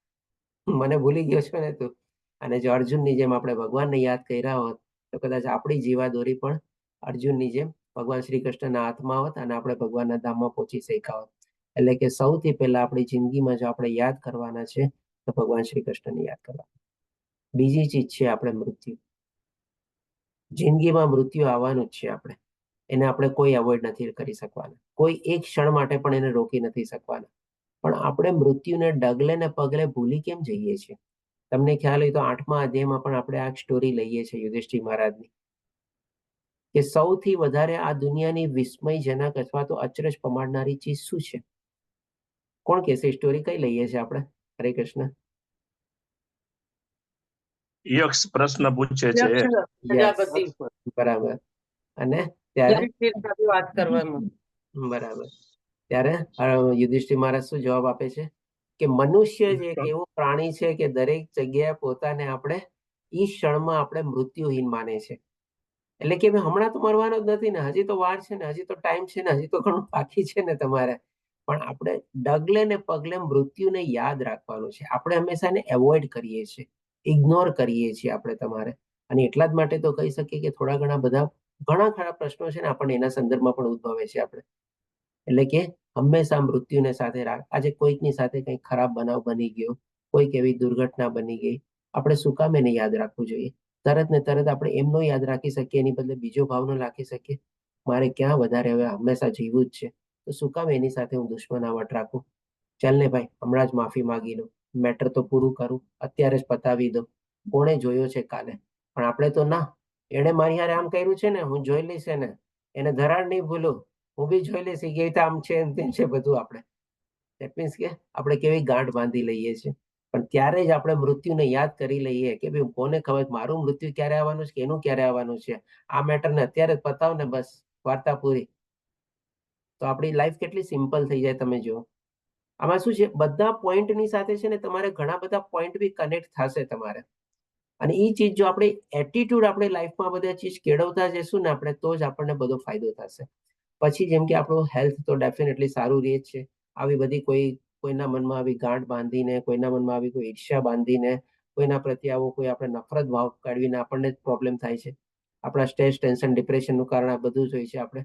મને ભૂલી ગયો છો ને તું. અને જો અર્જુનની જેમ આપણે ભગવાનને યાદ કર્યા હોત તો કદાચ આપણી જીવાદોરી પણ અર્જુનની જેમ ભગવાન શ્રી કૃષ્ણના હાથમાં હોત અને આપણે ભગવાનના ધામમાં પહોંચી શક્યા હોત. એટલે કે સૌથી પહેલા આપણી જિંદગીમાં જો આપણે યાદ કરવાના છે તો ભગવાન શ્રી કૃષ્ણને યાદ કરવા. બીજી ચીજ છે આપણે મૃત્યુ. જિંદગીમાં મૃત્યુ આવવાનું જ છે. આપણે એને આપણે કોઈ અવોઇડ નથી કરી શકવાના, કોઈ એક ક્ષણ માટે પણ એને રોકી નથી શકવાના. પણ આપણે મૃત્યુને ડગલે ને પગલે ભૂલી કેમ જઈએ છીએ? તમને ખ્યાલ હોય તો 8મા અધ્યાયમાં પણ આપણે આ સ્ટોરી લઈએ છીએ યુધિષ્ઠિર મહારાજની, કે સૌથી વધારે આ દુનિયાની વિસ્મયજનક અથવા તો અચરજ પમાડનારી ચીજ શું છે? કોણ કહેશે? સ્ટોરી કઈ લઈએ છીએ આપણે? હરે કૃષ્ણ. યક્ષ પ્રશ્ન પૂછે છે. બરાબર. અને ત્યારે વાત કરવામાં બરાબર. ત્યારે યુધિષ્ઠિર મહારાજ શું જવાબ આપે છે કે મનુષ્ય જ એક એવું પ્રાણી છે કે દરેક જગ્યાએ પોતાને આપણે ઈ ક્ષણમાં આપણે મૃત્યુહીન માને છે. એટલે કે હમણાં તો મરવાનો જ નથી ને, હજી તો વાર છે ને, હજી તો ટાઈમ છે ને, હજી તો ઘણું બાકી છે ને તમારે. પણ આપણે ડગલે ને પગલે મૃત્યુને યાદ રાખવાનું છે. આપણે હંમેશા એને એવોઇડ કરીએ છીએ, ઇગ્નોર કરીએ છીએ આપણે તમારે. અને એટલા જ માટે તો કહી શકીએ કે થોડા ઘણા ખરા પ્રશ્નો છે ને આપણને એના સંદર્ભમાં પણ ઉદ્ભવે છે આપણે. એટલે કે હંમેશા મૃત્યુને સાથે રાખ. આજે કોઈકની સાથે કંઈક ખરાબ બનાવ બની ગયો, કોઈક એવી દુર્ઘટના બની ગઈ, આપણે શું કામ એને યાદ રાખવું જોઈએ? તરત ને તરત આપણે એમનો યાદ રાખી શકીએ, એની બદલે બીજો ભાવનો રાખી શકીએ. મારે ક્યાં વધારે હવે હંમેશા જીવવું જ છે, તો શું કામ એની સાથે હું દુશ્મનાવટ રાખું? ચાલ ને ભાઈ, હમણાં જ માફી માંગી લો, મેટર તો પૂરું કરું, અત્યારે જ પતાવી દો. કોણે જોયો છે કાલે? પણ આપણે તો ના, એને મારી હારે આમ કર્યું છે ને, હું જોઈ લઈશ એને, એને ધરાડ નહીં ભૂલું, હું બી જોઈ લઈશ કે આમ છે તેમ છે બધું. આપણે દેટ મીન્સ કે આપણે કેવી ગાંઠ બાંધી લઈએ છીએ. પણ ત્યારે જ આપણે મૃત્યુને યાદ કરી લઈએ કે ભાઈ કોને ખબર મારું મૃત્યુ ક્યારે આવવાનું છે કે એનું ક્યારે આવવાનું છે. આ મેટરને અત્યારે જ પતાવ ને, બસ વાર્તા પૂરી. તો આપણી લાઈફ કેટલી સિમ્પલ થઈ જાય તમે જુઓ. આમાં શું છે, બધા પોઈન્ટની સાથે છે ને તમારે ઘણા બધા પોઈન્ટ બી કનેક્ટ થશે તમારે. અને એ ચીજ જો આપણે એટીટ્યુડ આપણે લાઈફમાં બધા ચીજ કેળવતા જઈશું ને આપણે, તો જ આપણને બધો ફાયદો થશે. પછી જેમ કે આપણું હેલ્થ તો ડેફિનેટલી સારું રહે છે. આવી બધી કોઈના મનમાં આવી ગાંઠ બાંધીને, કોઈના મનમાં આવી કોઈ ઈર્ષ્યા બાંધીને, કોઈના પ્રત્યે આવો કોઈ આપણે નફરત ભાવ કાઢવીને આપણને જ પ્રોબ્લેમ થાય છે. આપણા સ્ટ્રેસ, ટેન્શન, ડિપ્રેશનનું કારણ આ બધું જ હોય છે. આપણે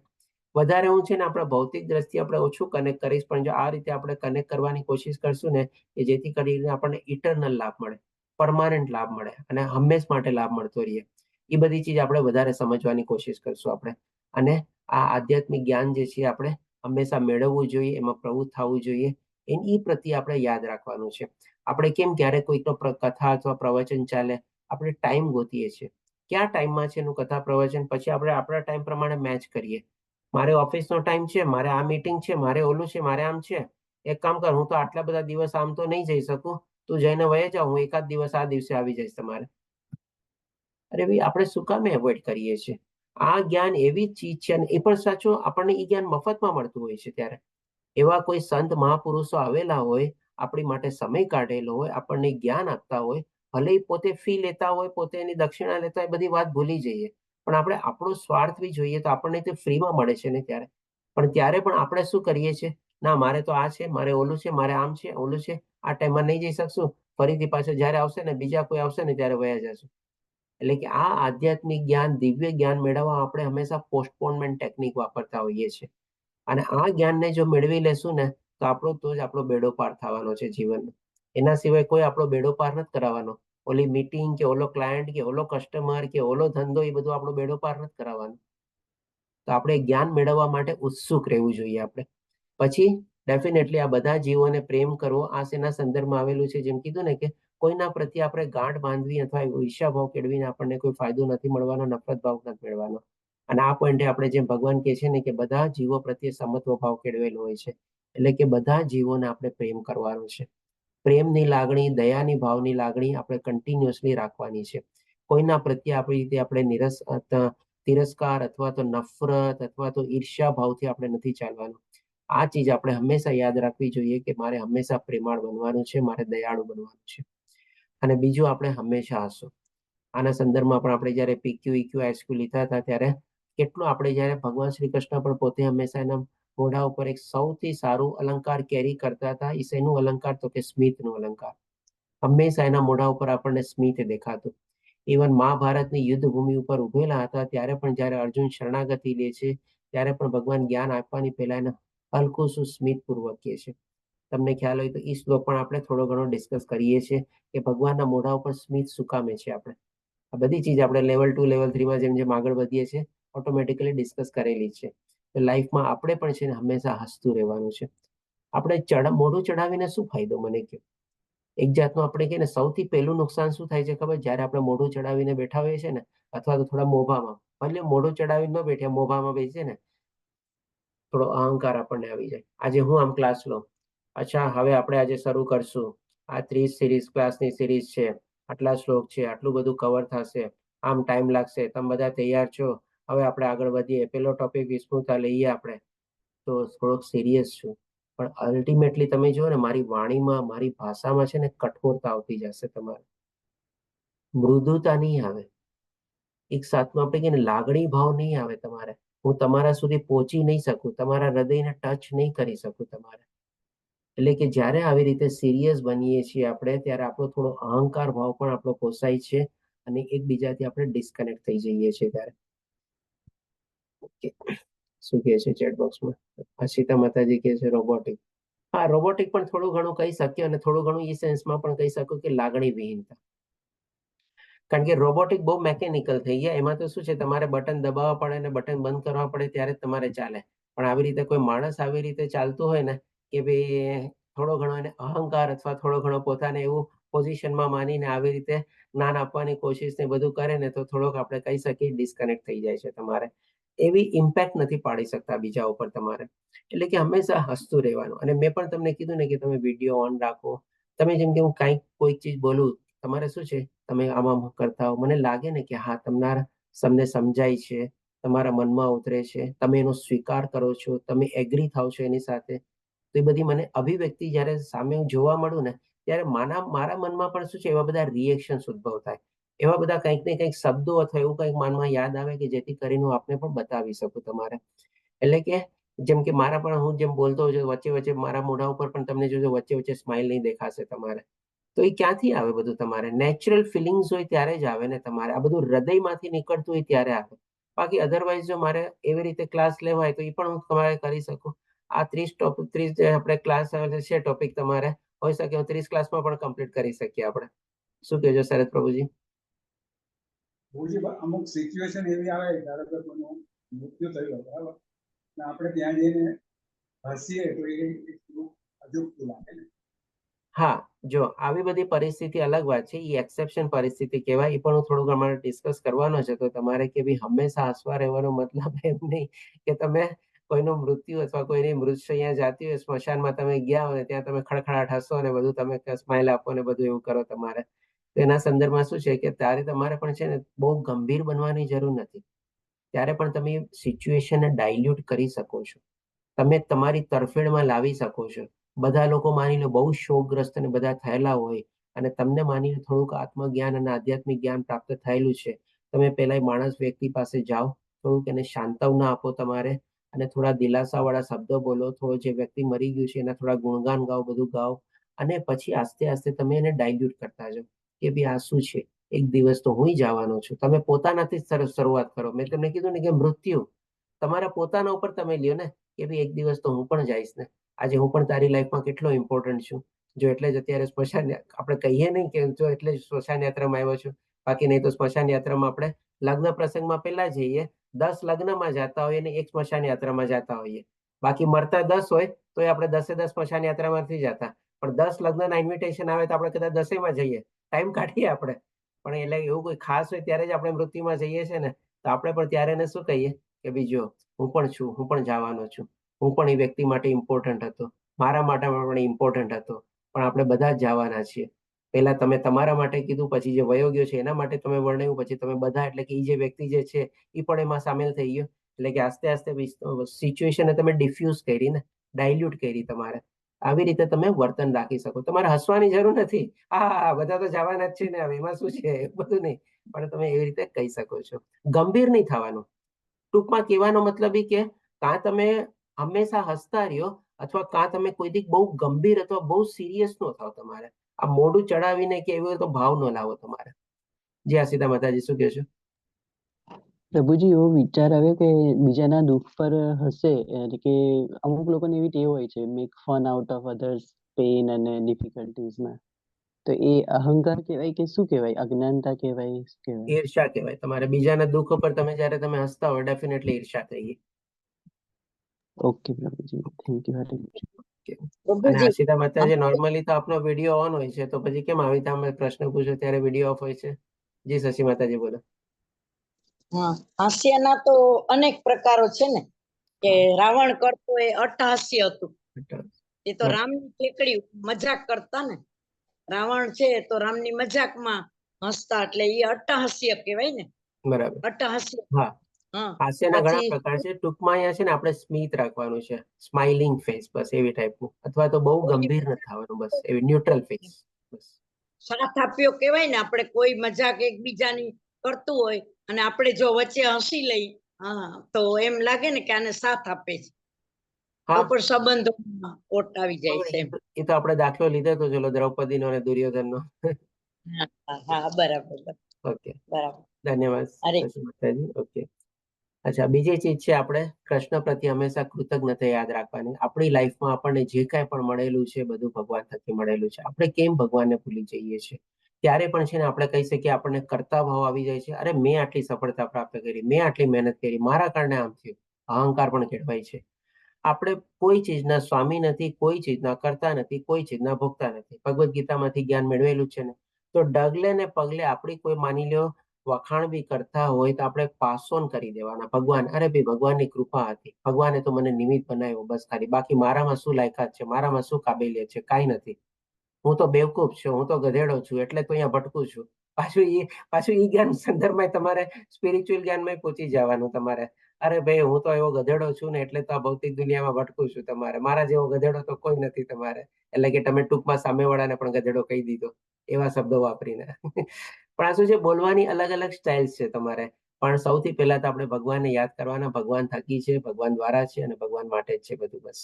વધારે હું છે ને આપણા ભૌતિક દ્રષ્ટિએ આપણે ઓછું કનેક્ટ કરીશ, પણ જો આ રીતે આપણે કનેક્ટ કરવાની કોશિશ કરશું ને, કે જેથી કરીને આપણને ઇટરનલ લાભ મળે, પરમાનન્ટ લાભ મળે અને હંમેશ માટે લાભ મળતો રહીએ. એ બધી ચીજ આપણે વધારે સમજવાની કોશિશ કરશું આપણે. અને આ આધ્યાત્મિક જ્ઞાન જે છે આપણે હંમેશા મેળવવું જોઈએ, એમાં પ્રવૃત્ત થવું જોઈએ. એની પ્રત્યે આપણે યાદ રાખવાનું છે. આપણે કેમ ક્યારેક કોઈકનો કથા અથવા પ્રવચન ચાલે, આપણે ટાઈમ ગોતીએ છીએ, ક્યાં ટાઈમમાં છે એનું કથા પ્રવચન, પછી આપણે આપણા ટાઈમ પ્રમાણે મેચ કરીએ. મારે ઓફિસનો ટાઈમ છે, મારે આ મીટિંગ છે, મારે ઓલું છે, મારે આમ છે. એક કામ કર, હું તો આટલા બધા દિવસ આમ તો નહીં જઈ શકું, તું જઈને વહી જા, હું એકાદ દિવસ આ દિવસે આવી જઈશ તમારે. અરે ભાઈ, આપણે શું કામ એવોઇડ કરીએ છીએ? આ જ્ઞાન એવી ચીજ છે, અને એ પણ સાચું આપણને એ જ્ઞાન મફતમાં મળતું હોય છે. ત્યારે એવા કોઈ સંત મહાપુરુષો આવેલા હોય, આપણી માટે સમય કાઢેલો હોય, આપણને જ્ઞાન આપતા હોય, ભલે પોતે ફી લેતા હોય, પોતે એની દક્ષિણા લેતા હોય, બધી વાત ભૂલી જઈએ. પણ આપણે આપણો સ્વાર્થ બી જોઈએ તો આપણને તે ફ્રીમાં મળે છે ને ત્યારે. પણ ત્યારે પણ આપણે શું કરીએ છીએ? ના, મારે તો આ છે, મારે ઓલું છે, મારે આમ છે, ઓલું છે, આ ટાઈમમાં નહીં જઈ શકશું, ફરીથી પાછળ જયારે આવશે ને, બીજા કોઈ આવશે ને ત્યારે વયા જશું. એટલે કે આ આધ્યાત્મિક જ્ઞાન, દિવ્ય જ્ઞાન મેળવવા આપણે હંમેશા પોસ્ટપોનમેન્ટ ટેકનિક વાપરતા હોઈએ છીએ. અને આ જ્ઞાનને જો મેળવી લેશું ને, તો જ આપણો બેડો પાર થવાનો છે જીવનનો. એના સિવાય કોઈ આપણો બેડો પાર નથી કરાવવાનો. ઓલી મીટિંગ કે ઓલો ક્લાયન્ટ કે ઓલો કસ્ટમર કે ઓલો ધંધો, એ બધું આપણો બેડો પાર નથી કરાવવાનો. તો આપણે જ્ઞાન મેળવવા માટે ઉત્સુક રહેવું જોઈએ આપણે. પછી ડેફિનેટલી આ બધા જીવોને પ્રેમ કરવો, આ શેના સંદર્ભમાં આવેલું છે? જેમ કીધું ને કે કોઈના પ્રત્યે આપણે ગાંઠ બાંધવી અથવા ઈર્ષ્યા ભાવ કેળવીને આપણને કોઈ ફાયદો નથી મળવાનો, નફરત ભાવ નથી મેળવવાનો. અને આ પોઈન્ટે આપણે જેમ ભગવાન કહે છે ને કે બધા જીવો પ્રત્યે સમત્વ ભાવ કેળવેલો હોય છે. એટલે કે બધા જીવોને આપણે પ્રેમ કરવાનો છે. પ્રેમની લાગણી, દયાની ભાવની લાગણી આપણે કન્ટિન્યુઅસલી રાખવાની છે. કોઈના પ્રત્યે આપણી રીતે આપણે તિરસ્કાર અથવા તો નફરત અથવા તો ઈર્ષ્યા ભાવથી આપણે નથી ચાલવાનું. આ ચીજ આપણે હંમેશા યાદ રાખવી જોઈએ કે મારે હંમેશા પ્રેમાળ બનવાનું છે, મારે દયાળુ બનવાનું છે. અને બીજું, આપણે હંમેશા હસો. આના સંદર્ભમાં પણ આપણે જયારે PQ, EQ, IQ લીધા હતા ત્યારે કેટલું આપણે જયારે ભગવાન શ્રી કૃષ્ણ પણ પોતે હંમેશા એના મોઢા ઉપર એક સૌથી સારું અલંકાર કેરી કરતા હતા. એ શેનું અલંકાર? તો કે સ્મિતનું અલંકાર. હંમેશા એના મોઢા ઉપર આપણને સ્મિત દેખાતું. ઇવન મહાભારતની યુદ્ધ ભૂમિ ઉપર ઉભેલા હતા ત્યારે પણ જયારે અર્જુન શરણાગતિ લે છે, ત્યારે પણ ભગવાન જ્ઞાન આપવાની પહેલા એને હલકું શું સ્મિત પૂર્વક કહે છે. તમને ખ્યાલ હોય તો એ શ્લોક પણ આપણે થોડો ઘણો ડિસ્કસ કરીએ છીએ કે ભગવાનના મોઢા ઉપર સ્મિત શું કામે છે. આપણે આ બધી ચીજ આપણે લેવલ 2, લેવલ 3માં જેમ જેમ આગળ વધીએ છીએ ઓટોમેટિકલી ડિસ્કસ કરેલી છે. તો લાઈફમાં આપણે પણ છે ને હંમેશા હસતું રહેવાનું છે. આપણે મોઢું ચડાવીને શું ફાયદો? મને કહો. એક જાતનું આપણે કહીએ ને, સૌથી પહેલું નુકસાન શું થાય છે ખબર? જયારે આપણે મોઢું ચડાવીને બેઠા હોઈએ છીએ ને, અથવા તો થોડા મોભામાં, ભલે મોઢું ચડાવીને ન બેઠે, મોભામાં બેસીએ ને, થોડો અહંકાર આપણને આવી જાય. આજે હું આમ ક્લાસ લઉં, અચ્છા હવે આપણે આજે શરૂ કરશું, આ 30 સિરીઝ ક્લાસની સિરીઝ છે, આટલા શ્લોક છે, આટલું બધું કવર થશે, આમ ટાઈમ લાગશે, તમે બધા તૈયાર છો, હવે આપણે આગળ વધીએ. પેલો ટોપિક વિસ્મૃતા લઈએ આપણે, તો થોડોક સિરિયસ છું, પણ અલ્ટિમેટલી તમે જુઓ ને મારી વાણીમાં, મારી ભાષામાં છે ને કઠોરતા આવતી જશે. તમારે મૃદુતા નહીં આવે, એક સાથમાં આપણે કહીએ ને લાગણી ભાવ નહીં આવે. તમારે હું તમારા સુધી પહોંચી નહીં શકું, તમારા હૃદયને ટચ નહીં કરી શકું તમારે. એટલે કે જ્યારે આવી રીતે સિરિયસ બનીએ છીએ આપણે, ત્યારે આપણો થોડો અહંકાર ભાવ પણ આપણો પોસાય છે અને એકબીજાથી આપણે ડિસ્કનેક્ટ થઈ જઈએ છીએ. ત્યારે શું કહે છે ચેટ બોક્સમાં? અશિતા માતાજી કહે છે રોબોટિક. હા, રોબોટિક પણ થોડું ઘણું કહી શકીએ, અને થોડું ઘણું એ સેન્સમાં પણ કહી શકું કે લાગણી વિહીનતા. કારણ કે રોબોટિક બહુ મેકેનિકલ થઈ ગયા. એમાં તો શું છે, તમારે બટન દબાવવા પડે ને બટન બંધ કરવા પડે ત્યારે જ તમારે ચાલે. પણ આવી રીતે કોઈ માણસ આવી રીતે ચાલતું હોય ને કે ભાઈ થોડો ઘણો એને અહંકાર અથવા થોડો ઘણો પોતાને એવું પોઝિશનમાં માનીને આવી રીતે જ્ઞાન આપવાની કોશિશ ને બધું કરે ને, તો થોડોક આપણે કહી શકીએ ડિસ્કનેક્ટ થઈ જાય છે. તમારે એવી ઇમ્પેક્ટ નથી પાડી શકતા બીજા ઉપર તમારે. એટલે કે હંમેશા હસતું રહેવાનું. અને મેં પણ તમને કીધું ને કે તમે વિડીયો ઓન રાખો. તમે જેમ કે હું કાંઈક કોઈક ચીજ બોલું, તમારે શું છે, તમે આમાં કરતા હો, મને લાગે ને કે હા તમને સમજાય છે, તમારા મનમાં ઉતરે છે, તમે એનો સ્વીકાર કરો છો, તમે એગ્રી થાવ છો એની સાથે. તો એ બધી મને અભિવ્યક્તિ જ્યારે સામે હું જોવા મળું ને, ત્યારે મારા મનમાં પણ શું છે, એવા બધા રિએક્શન ઉદ્ભવ થાય, એવા બધા કંઈક ને કંઈક શબ્દો અથવા એવું કંઈક મનમાં યાદ આવે કે જેથી કરીને હું આપને પણ બતાવી શકું તમારે. એટલે કે જેમ કે મારા પણ હું જેમ બોલતો હોઉં છું, વચ્ચે વચ્ચે મારા મોઢા ઉપર પણ તમને જોજો વચ્ચે વચ્ચે સ્માઇલ નહીં દેખાશે તમારે. તો એ ક્યાંથી આવે બધું? તમારે નેચરલ ફિલિંગ્સ હોય ત્યારે જ આવે ને. તમારે આ બધું હૃદયમાંથી નીકળતું હોય ત્યારે આવે. બાકી અધરવાઇઝ જો મારે એવી રીતે ક્લાસ લેવાય તો એ પણ હું તમારે કરી શકું. આ 30 આપણે ક્લાસ છે ટોપિક, તમારે હોઈ શકે 30 ક્લાસમાં પણ કમ્પ્લીટ કરી શકીએ આપણે. શું કહેજો શરદ પ્રભુજી? પ્રભુજી, અમુક સિચ્યુએશન એવી આવે, ધારો કે કોઈનું મૃત્યુ થયું, બરાબર, ને આપણે ત્યાં જઈને હસીએ તો એ અજુગતું લાગે ને. હા, જો આવી બધી પરિસ્થિતિ અલગ વાત છે, એ એક્સેપ્શન પરિસ્થિતિ કહેવાય. એ પણ હું થોડુંક અમારે ડિસ્કસ કરવાનો છે. તો તમારે કે ભાઈ હંમેશા હસવા રહેવાનો મતલબ એમ નહીં કે તમે કોઈનું મૃત્યુ અથવા કોઈની મૃતશૈયા જાતી હોય સ્મશાનમાં તમે ગયા હોય ત્યાં તમે ખડખડાટ હસો અને બધું તમે સ્માઇલ આપો ને બધું એવું કરો તમારે. તેના સંદર્ભમાં શું છે કે ત્યારે તમારે પણ છે ને બહુ ગંભીર બનવાની જરૂર નથી. ત્યારે પણ તમે સિચ્યુએશનને ડાયલ્યુટ કરી શકો છો, તમે તમારી તરફેણમાં લાવી શકો છો. બધા લોકો માની લો બહુ શોકગ્રસ્ત અને બધા થયેલા હોય, અને તમને માની લો થોડુંક આત્મજ્ઞાન અને આધ્યાત્મિક જ્ઞાન પ્રાપ્ત થયેલું છે, તમે પહેલા માણસ વ્યક્તિ પાસે જાઓ, થોડુંક એને સાંત્વના આપો તમારે, અને થોડા દિલાસાવાળા શબ્દો બોલો, થોડો જે વ્યક્તિ મરી ગયું છે એના થોડા ગુણગાન ગાઓ, બધું ગાઓ, અને પછી આસ્તે આસ્તે તમે એને ડાયલ્યુટ કરતા જાઓ કે ભાઈ આ શું છે, એક દિવસ તો હું જવાનો છું. તમે પોતાનાથી જ શરૂઆત કરો. મેં તમને કીધું ને કે મૃત્યુ તમારા પોતાના ઉપર તમે લ્યો ને કે ભાઈ એક દિવસ તો હું પણ જઈશ ને. આજે હું પણ તારી લાઈફમાં કેટલો ઇમ્પોર્ટન્ટ છું. જો એટલે જ અત્યારે સ્મશાન આપણે કહીએ નહીં કે જો એટલે જ સ્મશાન યાત્રામાં આવ્યો છું, બાકી નહીં તો સ્મશાન યાત્રામાં આપણે લગ્ન પ્રસંગમાં પહેલા જઈએ, 10 લગ્નમાં જતા હોઈએ ને એક સ્મશાન યાત્રામાં જતા હોઈએ. બાકી મરતા 10 હોય તો આપણે 10 સ્મશાન યાત્રામાં નથી જતા, પણ 10 લગ્નના ઇન્વિટેશન આવે તો આપણે કદાચ 10માં જઈએ, ટાઈમ કાઢીએ આપણે. પણ એટલે એવું કોઈ ખાસ હોય ત્યારે જ આપણે મૃત્યુમાં જઈએ છીએ ને, તો આપણે પણ ત્યારે એને શું કહીએ કે ભાઈ જો હું પણ છું, હું પણ જવાનો છું, હું પણ એ વ્યક્તિ માટે ઇમ્પોર્ટન્ટ હતો, મારા માટે પણ ઇમ્પોર્ટન્ટ હતો, પણ આપણે બધા જ જવાના છીએ. પહેલા તમે તમારા માટે કીધું, પછી જે વયો ગયો છે એના માટે તમે વર્ણવ્યું, પછી તમે બધા, એટલે કે એ જે વ્યક્તિ જે છે એ પણ એમાં સામેલ થઈ ગયો. એટલે કે આસ્તે આસ્તે સિચ્યુએશનને તમે ડિફ્યુઝ કરી ને ડાયલ્યુટ કરી. તમારે આવી રીતે તમે વર્તન રાખી શકો. તમારે હસવાની જરૂર નથી. હા, બધા તો જવાના જ છે ને, હવે એમાં શું છે, બધું નહીં, પણ તમે એવી રીતે કહી શકો છો. ગંભીર નહીં થવાનું. ટૂંકમાં કહેવાનો મતલબ એ કે કાં તમે હંમેશા હસતા રહ્યો, અથવા કાં તમે કોઈ દી બહુ ગંભીર અથવા બહુ સિરિયસ ન થાવ. તમારે આ મોઢું ચડાવીને કે એવો તો ભાવ ન લાવો તમારે. જી આશિતા માતાજી, શું કહે છો? પ્રભુજી, એવો વિચાર આવ્યો કે બીજાના દુઃખ પર હસે, એટલે કે અમુક લોકોને એવી ટેવ હોય છે, make fun out of others pain અને ડિફિકલ્ટીઝમાં. તો એ અહંકાર કહેવાય કે શું કહેવાય? અજ્ઞાનતા કહેવાય, શું કહેવાય? ઈર્ષા કહેવાય. તમારે બીજાના દુઃખ ઉપર તમે જ્યારે તમે હસતા હો, ડેફિનેટલી ઈર્ષા થઈ. ઓકે પ્રભુજી, થેન્ક યુ વેરી મચ. અને આશિતા માતાજી, નોર્મલી તો આપનો વિડીયો ઓન હોય છે, તો પછી કેમ આવી રીતે અમે પ્રશ્ન પૂછો ત્યારે વિડીયો ઓફ હોય છે? જી શશી માતાજી, બોલો. હાસ્યના તો અનેક પ્રકારો છે ને, કે રાવણ કરતો એ અટ્ટહાસ્ય હતું. એ તો રામની ઠેકડી મજાક કરતા ને, રાવણ છે તો રામની મજાકમાં હસતા, એટલે એ અટ્ટહાસ્ય કહેવાય ને. બરાબર. અટ્ટહાસ્ય. હા હાસ્યના ઘણા પછી પ્રકાર છે. ટૂંકમાં અહીંયા છે ને આપણે સ્મિત રાખવાનું છે, સ્માઇલિંગ ફેસ, બસ એવી ટાઈપનું, અથવા તો બહુ ગંભીર ન થવાનું, બસ એવી ન્યુટ્રલ ફેસ. બસ સાથ આપ્યો કેવાય ને, આપણે કોઈ મજાક એકબીજાની કરતું હોય અને આપણે જો વચ્ચે હસી લઈ, હા, તો એમ લાગે ને કે આને સાથ આપે છે, તો હા, પણ સંબંધોમાં ઓટ આવી જાય છે એમ. એ તો આપણે દાખલો લીધો તો ચલો દ્રૌપદીનો અને દુર્યોધનનો. હા હા બરાબર ઓકે, બરાબર. ધન્યવાદ. અરે જય શ્રી માતાજી. ઓકે, અચ્છા, બીજી ચીજ છે, આપણે કૃષ્ણ પ્રત્યે હંમેશા કૃતજ્ઞતા યાદ રાખવાની. આપણી લાઈફમાં આપણને જે કાંઈ પણ મળેલું છે બધું ભગવાન થકી મળેલું છે. આપણે કેમ ભગવાનને ભૂલી જઈએ છીએ? ત્યારે પણ છે ને આપણે કહી શકીએ, આપણને કરતા ભાવ આવી જાય છે. અરે, મેં આટલી સફળતા પ્રાપ્ત કરી, મેં આટલી મહેનત કરી, મારા કારણે આમ થયું. અહંકાર પણ કેળવાય છે. આપણે કોઈ ચીજના સ્વામી નથી, કોઈ ચીજના કરતા નથી, કોઈ ચીજના ભોગતા નથી. ભગવદ્ ગીતામાંથી જ્ઞાન મેળવેલું છે ને, તો ડગલે ને પગલે આપણી કોઈ માની લ્યો વખાણ બી કરતા હોય તો આપણે પાસ ઓન કરી દેવાના. ભગવાન, અરે ભાઈ, ભગવાનની કૃપા હતી, ભગવાને તો મને નિમિત્ત બનાવ્યો, બસ ખાલી. બાકી મારામાં શું લાયકાત છે, મારામાં શું કાબેલિયત છે, કાંઈ નથી. હું તો બેવકૂફ છું, હું તો ગધેડો છું, એટલે તો અહીંયા ભટકું છું. પાછું ઈ જ્ઞાન સંદર્ભમાં તમારે સ્પિરિચ્યુઅલ જ્ઞાનમાં પહોંચી જવાનું તમારે. અરે ભાઈ, હું તો એવો ગધેડો છું ને, એટલે તો આ ભૌતિક દુનિયામાં ભટકું છું. તમારે મારા જેવો ગધેડો તો કોઈ નથી તમારે. એટલે કે તમે ટૂંકમાં સામેવાળાને પણ ગધેડો કહી દીધો એવા શબ્દો વાપરીને. પણ આ શું છે, બોલવાની અલગ અલગ સ્ટાઇલ છે તમારે. પણ સૌથી પહેલા તો આપણે ભગવાનને યાદ કરવાના. ભગવાન થકી છે, ભગવાન દ્વારા છે અને ભગવાન માટે જ છે બધું, બસ.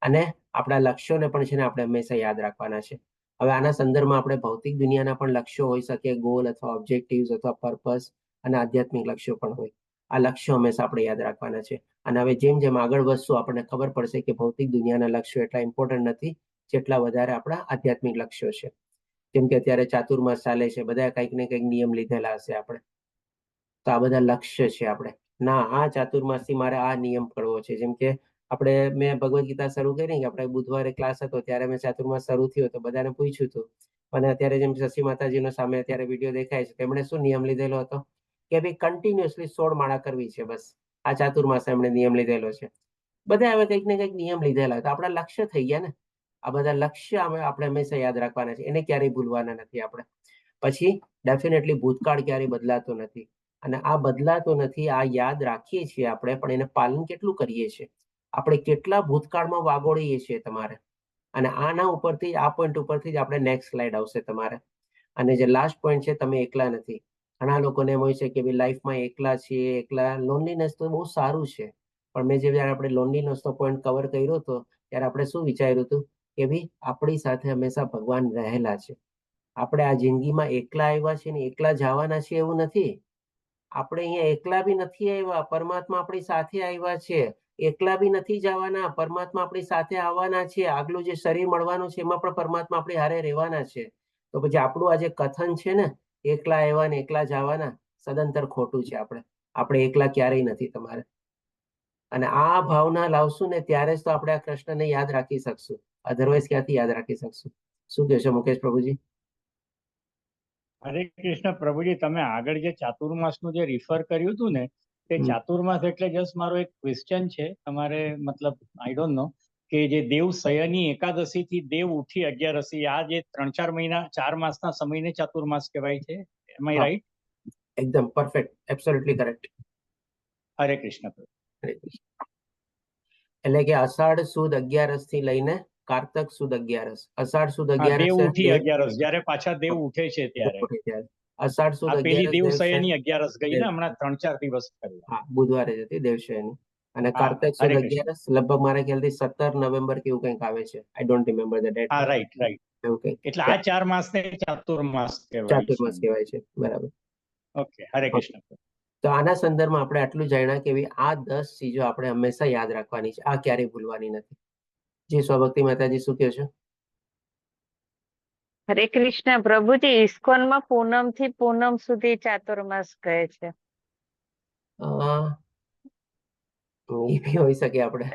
અને આપણા લક્ષ્યોને પણ છે ને આપણે હંમેશા યાદ રાખવાના છે. હવે આના સંદર્ભમાં આપણે ભૌતિક દુનિયાના પણ લક્ષ્યો હોઈ શકે, ગોલ અથવા ઓબ્જેક્ટિવ્સ અથવા પર્પસ, અને આધ્યાત્મિક લક્ષ્યો પણ હોય. આ લક્ષ્યો હંમેશા આપણે યાદ રાખવાના છે. અને હવે જેમ જેમ આગળ વધશું આપણને ખબર પડશે કે ભૌતિક દુનિયાના લક્ષ્યો એટલા ઇમ્પોર્ટન્ટ નથી જેટલા વધારે આપણા આધ્યાત્મિક લક્ષ્યો છે. જેમ કે અત્યારે ચાતુર્માસ ચાલે છે, બધા કંઈક ને કંઈક નિયમ લીધેલા હશે આપણે. તો આ બધા લક્ષ્ય છે આપણે. ના, આ ચાતુર્માસથી મારે આ નિયમ કરવો છે. જેમ કે મેં ભગવદ્ ગીતા શરૂ કરી કે આપણે બુધવારે ક્લાસ હતો ત્યારે મેં ચાતુર્માસ શરૂ થયો તો બધાને પૂછ્યું હતું. અને અત્યારે જેમ શશી માતાજીનો સામે અત્યારે વિડીયો દેખાય છે, તેમણે શું નિયમ લીધેલો હતો કે ભાઈ કન્ટિન્યુઅસલી 16 માળા કરવી છે, બસ. આ ચાતુર્માસ એમણે નિયમ લીધેલો છે. બધા હવે કંઈક ને કંઈક નિયમ લીધેલા તો આપણા લક્ષ્ય થઈ ગયા ને. આ બધા લક્ષ્ય આપણે હંમેશા યાદ રાખવાના છે, એને ક્યારેય ભૂલવાના નથી આપણે. પછી ડેફિનેટલી ભૂતકાળ ક્યારેય બદલાતો નથી, અને આ બદલાતો નથી, આ યાદ રાખીએ છીએ આપણે, પણ એને પાલન કેટલું કરીએ છીએ, આપણે કેટલા ભૂતકાળમાં વાગોળીએ છીએ તમારે. અને આના ઉપરથી, આ પોઈન્ટ ઉપરથી જ આપણે નેક્સ્ટ સ્લાઇડ આવશે તમારે. અને જે લાસ્ટ પોઈન્ટ છે, તમે એકલા નથી. ઘણા લોકોને એમ હોય છે કે ભાઈ લાઈફમાં એકલા છીએ, એકલા. લોનલીનેસ તો બહુ સારું છે, પણ મેં જયારે આપણે લોનલીનેસનો પોઈન્ટ કવર કર્યો હતો ત્યારે આપણે શું વિચાર્યું હતું કે ભાઈ આપણી સાથે હંમેશા ભગવાન રહેલા છે. આપણે આ જિંદગીમાં એકલા આવ્યા છીએ ને એકલા જવાના છીએ એવું નથી. આપણે અહીંયા એકલા બી નથી આવ્યા, પરમાત્મા આપણી સાથે આવ્યા છે. એકલા બી નથી જવાના, પરમાત્મા આપણી સાથે આવવાના છે. આગલું જે શરીર મળવાનું છે એમાં પણ પરમાત્મા આપણી હારે રહેવાના છે. તો પછી આપણું આ જે કથન છે ને, એકલા આવ્યા ને એકલા જવાના, સદંતર ખોટું છે. આપણે એકલા ક્યારેય નથી તમારે. અને આ ભાવના લાવશું ને ત્યારે જ તો આપણે આ કૃષ્ણને યાદ રાખી શકશું. અધરવાઇઝ ક્યાંથી યાદ રાખી શકશું? શું કહેશો મુકેશ પ્રભુજી? હરે કૃષ્ણ પ્રભુજી, તમે આગળ જે ચાતુર્માસનું જે રિફર કર્યું હતું ને, તે ચાતુર્માસ એટલે જસ્ટ મારો એક ક્વેશ્ચન છે તમારે, મતલબ આઈ ડોન્ટ નો, કે જે દેવ શયની એકાદશી થી દેવ ઉઠી 11 આ જે 3-4 મહિના 4 માસના સમયને ચાતુર્માસ કહેવાય છે. એમ આઈ રાઈટ? એકદમ પરફેક્ટ, એબ્સોલ્યુટલી કરેક્ટ. હરે કૃષ્ણ. એટલે કે અષાઢ સુદ 11 થી લઈને કારતક સુદ 11. અષાઢ સુદ 11 દેવ ઉઠી 11, જ્યારે પાછા દેવ ઉઠે છે ત્યારે. અષાઢ સુદ 11 પેલી દેવ શયની 11 ગઈ ને હમણાં 3-4 દિવસ પહેલા. હા, બુધવારે જ હતી દેવશયની. અને કારતક સુદ 11 લગભગ મારા ખ્યાલથી 17 નવેમ્બર કે એવું કંઈક આવે છે. I don't remember the date. હા, રાઈટ રાઈટ. એવું કંઈક. એટલે આ 4 માસને ચાતુર્માસ કહેવાય છે. ચાતુર્માસ કહેવાય છે, બરાબર. ઓકે, હરે કૃષ્ણ. તો આના સંદર્ભમાં આપણે આટલું જાણ્યા કે આ 10 ચીજો આપણે હંમેશા યાદ રાખવાની છે. આ ક્યારેય ભૂલવાની નથી. જી સ્વભક્તિ માતાજી, શું કહો છો? હરે કૃષ્ણ પ્રભુજી, ઇસ્કોનમાં પૂનમ થી પૂનમ સુધી ચાતુર્માસ કહે છે. એ બી હોઈ શકે આપણે.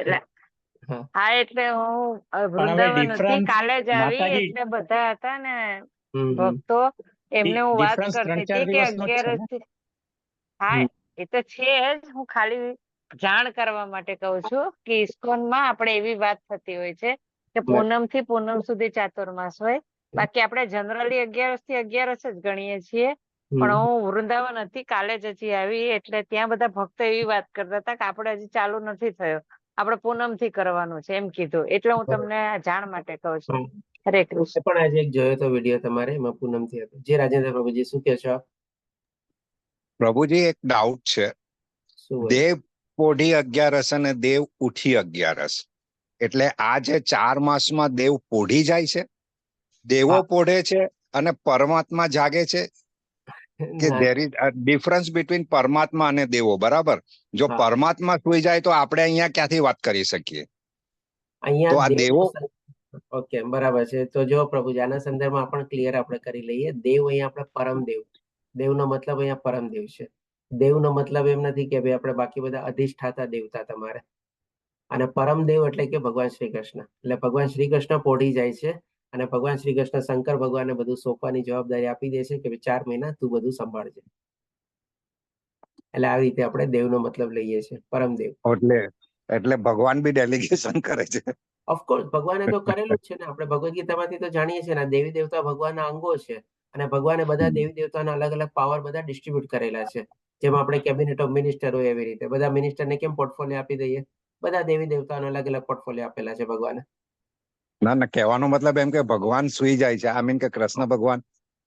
હા, એટલે હું વૃંદાવન હતી, કાલે જ આવી, એટલે બધા હતા ને ભક્તો, એમને હું વાત કરતી હતી કે 11 થી. હા, એ તો છે જ. હું ખાલી જાણ કરવા માટે કહું છું કે ઇસ્કોનમાં આપણે એવી વાત થતી હોય છે કે પૂનમ થી પૂનમ સુધી ચાતુર્માસ હોય. બાકી આપણે જનરલી 11 થી 11 જ ગણીએ છીએ. પણ હું વૃંદાવન હતી કાલે જ હજી આવી, એટલે ત્યાં બધા ભક્તો એવી વાત કરતા હતા કે આપણે હજી ચાલુ નથી થયો, આપણે પૂનમ થી કરવાનું છે એમ કીધું, એટલે હું તમને જાણ માટે કહું છું. હરે કૃષ્ણ. પણ આજે એક જોયો તો વિડીયો તમારે, એમાં પૂનમ થી હતો. જે રાજેન્દ્ર પ્રભુજી શું કહો છો? પ્રભુજી એક ડાઉટ છે. દેવ પોઢી 11 અને દેવ ઉઠી 11, એટલે આ જે 4 માસમાં દેવ પોઢી જાય છે, દેવો પોઢે છે અને પરમાત્મા જાગે છે, કે ધેર ઇઝ ડિફરન્સ બિટવીન પરમાત્મા અને દેવો, બરાબર? જો પરમાત્મા સુઈ જાય તો આપણે અહીંયા ક્યાંથી વાત કરી શકીએ? તો આ દેવો ઓકે, બરાબર છે. તો જો પ્રભુજી આના સંદર્ભમાં પણ ક્લિયર આપણે કરી લઈએ. દેવ અહીંયા આપણે પરમદેવ, દેવનો મતલબ અહીંયા પરમદેવ છે. દેવનો મતલબ એમ નથી કે ભાઈ આપણે બાકી બધા અધિષ્ઠાતા દેવતા તમારે, અને પરમદેવ એટલે કે ભગવાન શ્રી કૃષ્ણ. એટલે ભગવાન શ્રી કૃષ્ણ પોઢી જાય છે અને ભગવાન શ્રી કૃષ્ણ શંકર ભગવાનને બધું સોંપવાની જવાબદારી આપી દે છે કે 4 મહિના તું બધું સંભાળજે. એટલે આવી રીતે આપણે દેવનો મતલબ લઈએ છીએ, પરમદેવ. એટલે ભગવાન બી ડેલિગેશન કરે છે. ઓફકોર્સ ભગવાને તો કરેલું જ છે ને. આપણે ભગવદ ગીતામાંથી તો જાણીએ છીએ ને, દેવી દેવતા ભગવાનના અંગો છે અને ભગવાને બધા દેવી દેવતાના અલગ અલગ પાવર બધા ડિસ્ટ્રીબ્યુટ કરેલા છે. જેમ આપણે કેબિનેટ ઓફ મિનિસ્ટર હોય એવી રીતે બધા મિનિસ્ટરને કેમ પોર્ટફોલિયો આપી દઈએ, બધા દેવી દેવતાનો અલગ અલગ પોર્ટફોલિયો આપેલા છે ભગવાને. ના, કહેવાનો મતલબ એમ કે ભગવાન સુઈ જાય છે, આઈ મીન કે કૃષ્ણ ભગવાન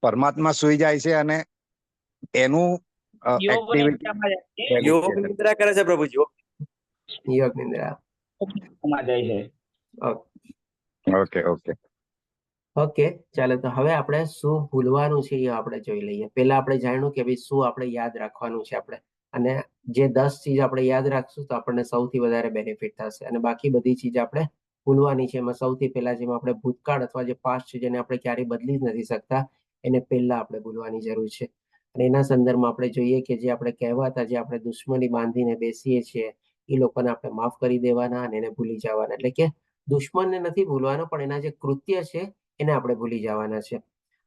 પરમાત્મા સુઈ જાય છે અને એનું યોગ નિદ્રા કરે છે પ્રભુજી. યોગ નિદ્રા ઓકે. ચાલો, તો હવે આપણે શું ભૂલવાનું છે એ આપણે જોઈ લઈએ. પહેલા આપણે જાણ્યું કે ભાઈ શું આપણે યાદ રાખવાનું છે આપણે, અને જે 10 ચીજ આપણે યાદ રાખશું તો આપણને સૌથી વધારે બેનિફિટ થશે, અને બાકી બધી ચીજ આપણે ભૂલવાની છે. એમાં સૌથી પહેલા જેમાં આપણે ભૂતકાળ અથવા જે પાસ્ટ છે જેને આપણે ક્યારેય બદલી જ નથી શકતા, એને પહેલા આપણે ભૂલવાની જરૂર છે. અને એના સંદર્ભમાં આપણે જોઈએ કે જે આપણે કહેવાતા, જે આપણે દુશ્મની બાંધીને બેસીએ છીએ એ લોકોને આપણે માફ કરી દેવાના અને એને ભૂલી જવાના. એટલે કે દુશ્મનને નથી ભૂલવાનો, પણ એના જે કૃત્ય છે એને આપણે ભૂલી જવાના છે.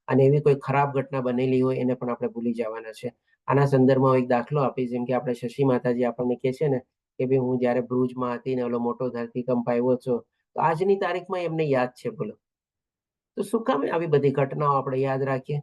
અને એવી કોઈ ખરાબ ઘટના બનેલી હોય એને પણ આપણે ભૂલી જવાના છે. આના સંદર્ભમાં એક દાખલો આપી, જેમ કે આપણે શશી માતાજી આપણને કહે છે ને કે ભાઈ હું જયારે ભરૂચમાં હતી ને ઓલો મોટો ધરતીકંપ આવ્યો છો, તો આજની તારીખમાં એમને યાદ છે. બોલો, તો શું કામ આવી બધી ઘટનાઓ આપણે યાદ રાખીએ?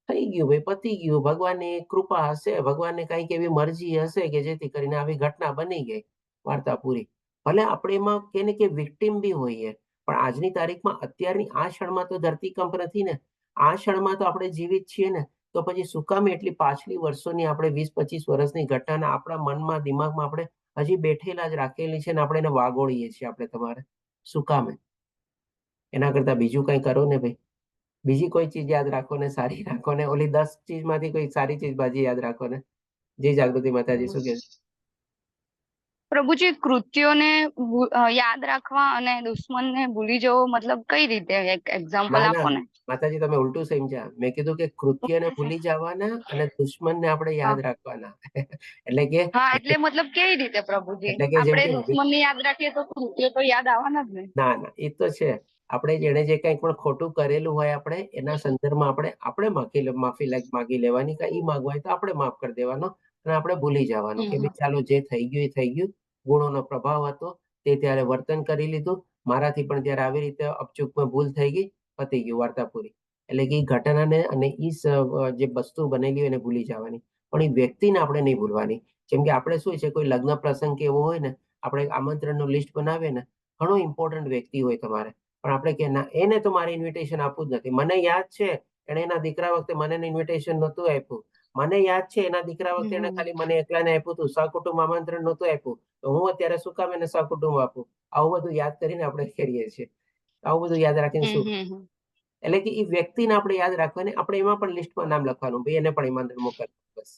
થઈ ગયું ભાઈ, પતી ગયું. ભગવાનની કૃપા હશે, ભગવાનને કઈક એવી મરજી હશે કે જેથી કરીને આવી ઘટના બની ગઈ, વાર્તા પૂરી. ભલે આપણે એમાં કે કે વિક્ટિમ બી હોઈએ, પણ આજની તારીખમાં અત્યારની આ ક્ષણમાં તો ધરતીકંપ નથી ને, આ ક્ષણમાં તો આપણે જીવિત છીએ ને, તો પછી શું કામ એટલી પાછલી વર્ષોની આપણે 20-25 વર્ષની ઘટનાના આપણા મનમાં દિમાગમાં આપણે હજી બેઠેલા જ રાખેલી છે ને આપણે એને વાગોળીએ છીએ આપણે તમારે શું કામે? એના કરતા બીજું કઈ કરો ને ભાઈ, બીજી કોઈ ચીજ યાદ રાખો ને, સારી રાખો ને, ઓલી 10 ચીજમાંથી કોઈ સારી ચીજ બાજી યાદ રાખો ને. જય જાગૃતિ માતાજી શું કહે છે? પ્રભુજી, કૃત્યોને યાદ રાખવા અને દુશ્મનને ભૂલી જવો મતલબ કઈ રીતે? એક એક્ઝામ્પલ આપો ને. માતાજી તમે ઉલટું સમજ્યા. મેં કીધું કે કૃત્યને ભૂલી જવાના અને દુશ્મનને આપણે યાદ રાખવાના. એટલે કે હા, એટલે મતલબ કેવી રીતે પ્રભુજી? આપણે દુશ્મનને યાદ રાખીએ તો કૃત્ય તો યાદ આવવાના જ ને. ના, એ તો છે. આપણે જેને જે કંઈ પણ ખોટું કરેલું હોય આપણે એના સંદર્ભમાં આપણે માફી માગી લેવાની, કે ઈ માંગવા હોય તો આપણે માફ કરી દેવાનો અને આપણે ભૂલી જવાનું કે ભાઈ ચાલો જે થઈ ગયું એ થઈ ગયું. ગુણોનો પ્રભાવ હતો, તે ત્યારે વર્તન કરી લીધું, મારાથી પણ ત્યારે આવી રીતે અપચૂકમાં ભૂલ થઈ ગઈ, પતી ગયું, વાર્તા પૂરી. એટલે કે એ ઘટનાને અને એ જે વસ્તુ બનેલી હોય એને ભૂલી જવાની, પણ એ વ્યક્તિને આપણે નહીં ભૂલવાની. જેમ કે આપણે શું છે, કોઈ લગ્ન પ્રસંગ કે એવો હોય ને, આપણે આમંત્રણનું લિસ્ટ બનાવીએ ને, ઘણો ઇમ્પોર્ટન્ટ વ્યક્તિ હોય તમારે, પણ આપણે કે ના એને તો મારે ઇન્વિટેશન આપવું જ નથી. મને યાદ છે એને એના દીકરા વખતે મને ઇન્વિટેશન નહોતું આપ્યું, મને યાદ છે એના દીકરા વખતે એને ખાલી મને એકલાને આપ્યું હતું, સહકુટુંબ આમંત્રણ નહોતું આપ્યું, તો હું અત્યારે શું કામ એને સહકુટુંબ આપું? આવું બધું યાદ કરીને આપણે કરીએ છીએ. આવું બધું યાદ રાખીને શું? એટલે કે એ વ્યક્તિને આપણે યાદ રાખવાની, આપણે એમાં પણ લિસ્ટમાં નામ લખવાનું, ભાઈ એને પણ આમંત્રણ મોકલ. બસ.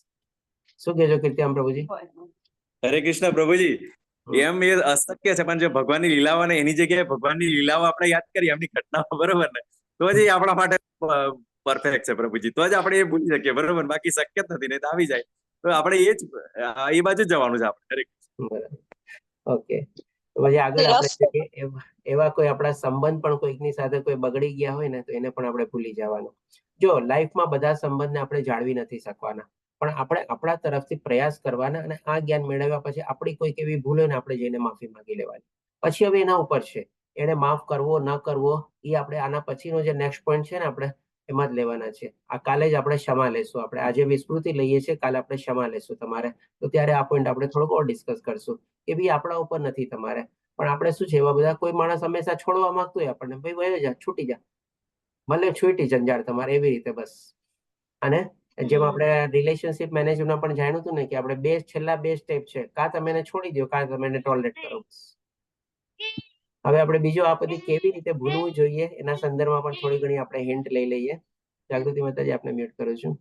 શું કહેજો કીર્તિરામ પ્રભુજી? હરે કૃષ્ણ પ્રભુજી. એમ એ અશક્ય છે, પણ જો ભગવાનની લીલાઓ ને એની જગ્યાએ ભગવાનની લીલાઓ આપણે યાદ કરીએ, એમની ઘટનાઓ, બરોબર ને, તો જ આપણા માટે પરફેક્ટ છે પ્રભુજી. તો જ આપણે એ ભૂલી શકીએ, બરોબર? બાકી શક્ય જ નથી, નહીં તો આવી જાય. તો આપણે એ બાજુ જ જવાનું છે આપણે. ઓકે, પછી આગળ આપણે એવા કોઈ આપણા સંબંધ પણ કોઈકની સાથે કોઈ બગડી ગયા હોય ને, તો એને પણ આપણે ભૂલી જવાનું. જો લાઈફમાં બધા સંબંધને આપણે જાળવી નથી શકવાના, પણ આપણે આપણા તરફથી પ્રયાસ કરવાના, અને આ જ્ઞાન મેળવ્યા પછી આપણી કોઈક એવી ભૂલ હોય ને આપણે જઈને માફી માંગી લેવાની. પછી હવે એના ઉપર છે એને માફ કરવો ન કરવો, એ આપણે આના પછીનો જે નેક્સ્ટ પોઈન્ટ છે ને આપણે એમાં જ લેવાના છે. આ કાલે જ આપણે ક્ષમા લેશું. આપણે આજે વિસ્મૃતિ લઈએ છીએ, કાલે આપણે ક્ષમા લેશું તમારે. તો ત્યારે આ પોઈન્ટ આપણે થોડોક ઓર ડિસ્કસ કરશું કે ભાઈ આપણા ઉપર નથી તમારે, પણ આપણે શું છે એવા બધા કોઈ માણસ હંમેશા છોડવા માંગતું હોય આપણને, ભાઈ વયો જા, છૂટી જા, ભલે છૂટી જંજાળ તમારે, એવી રીતે બસ. અને જેમ આપણે રિલેશનશિપ મેનેજમેન્ટમાં પણ જાણ્યું હતું ને કે આપણે છેલ્લા બે સ્ટેપ છે, કાં તમે એને છોડી દો, કાં તમે એને ટોલરેટ કરો. હવે આપણે બીજો આ બધી કેવી રીતે ભૂલવું જોઈએ એના સંદર્ભમાં પણ થોડી ઘણી આપણે હિન્ટ લઈ લઈએ. જાગૃતિ માતાજી, આપને મ્યુટ કરું છું.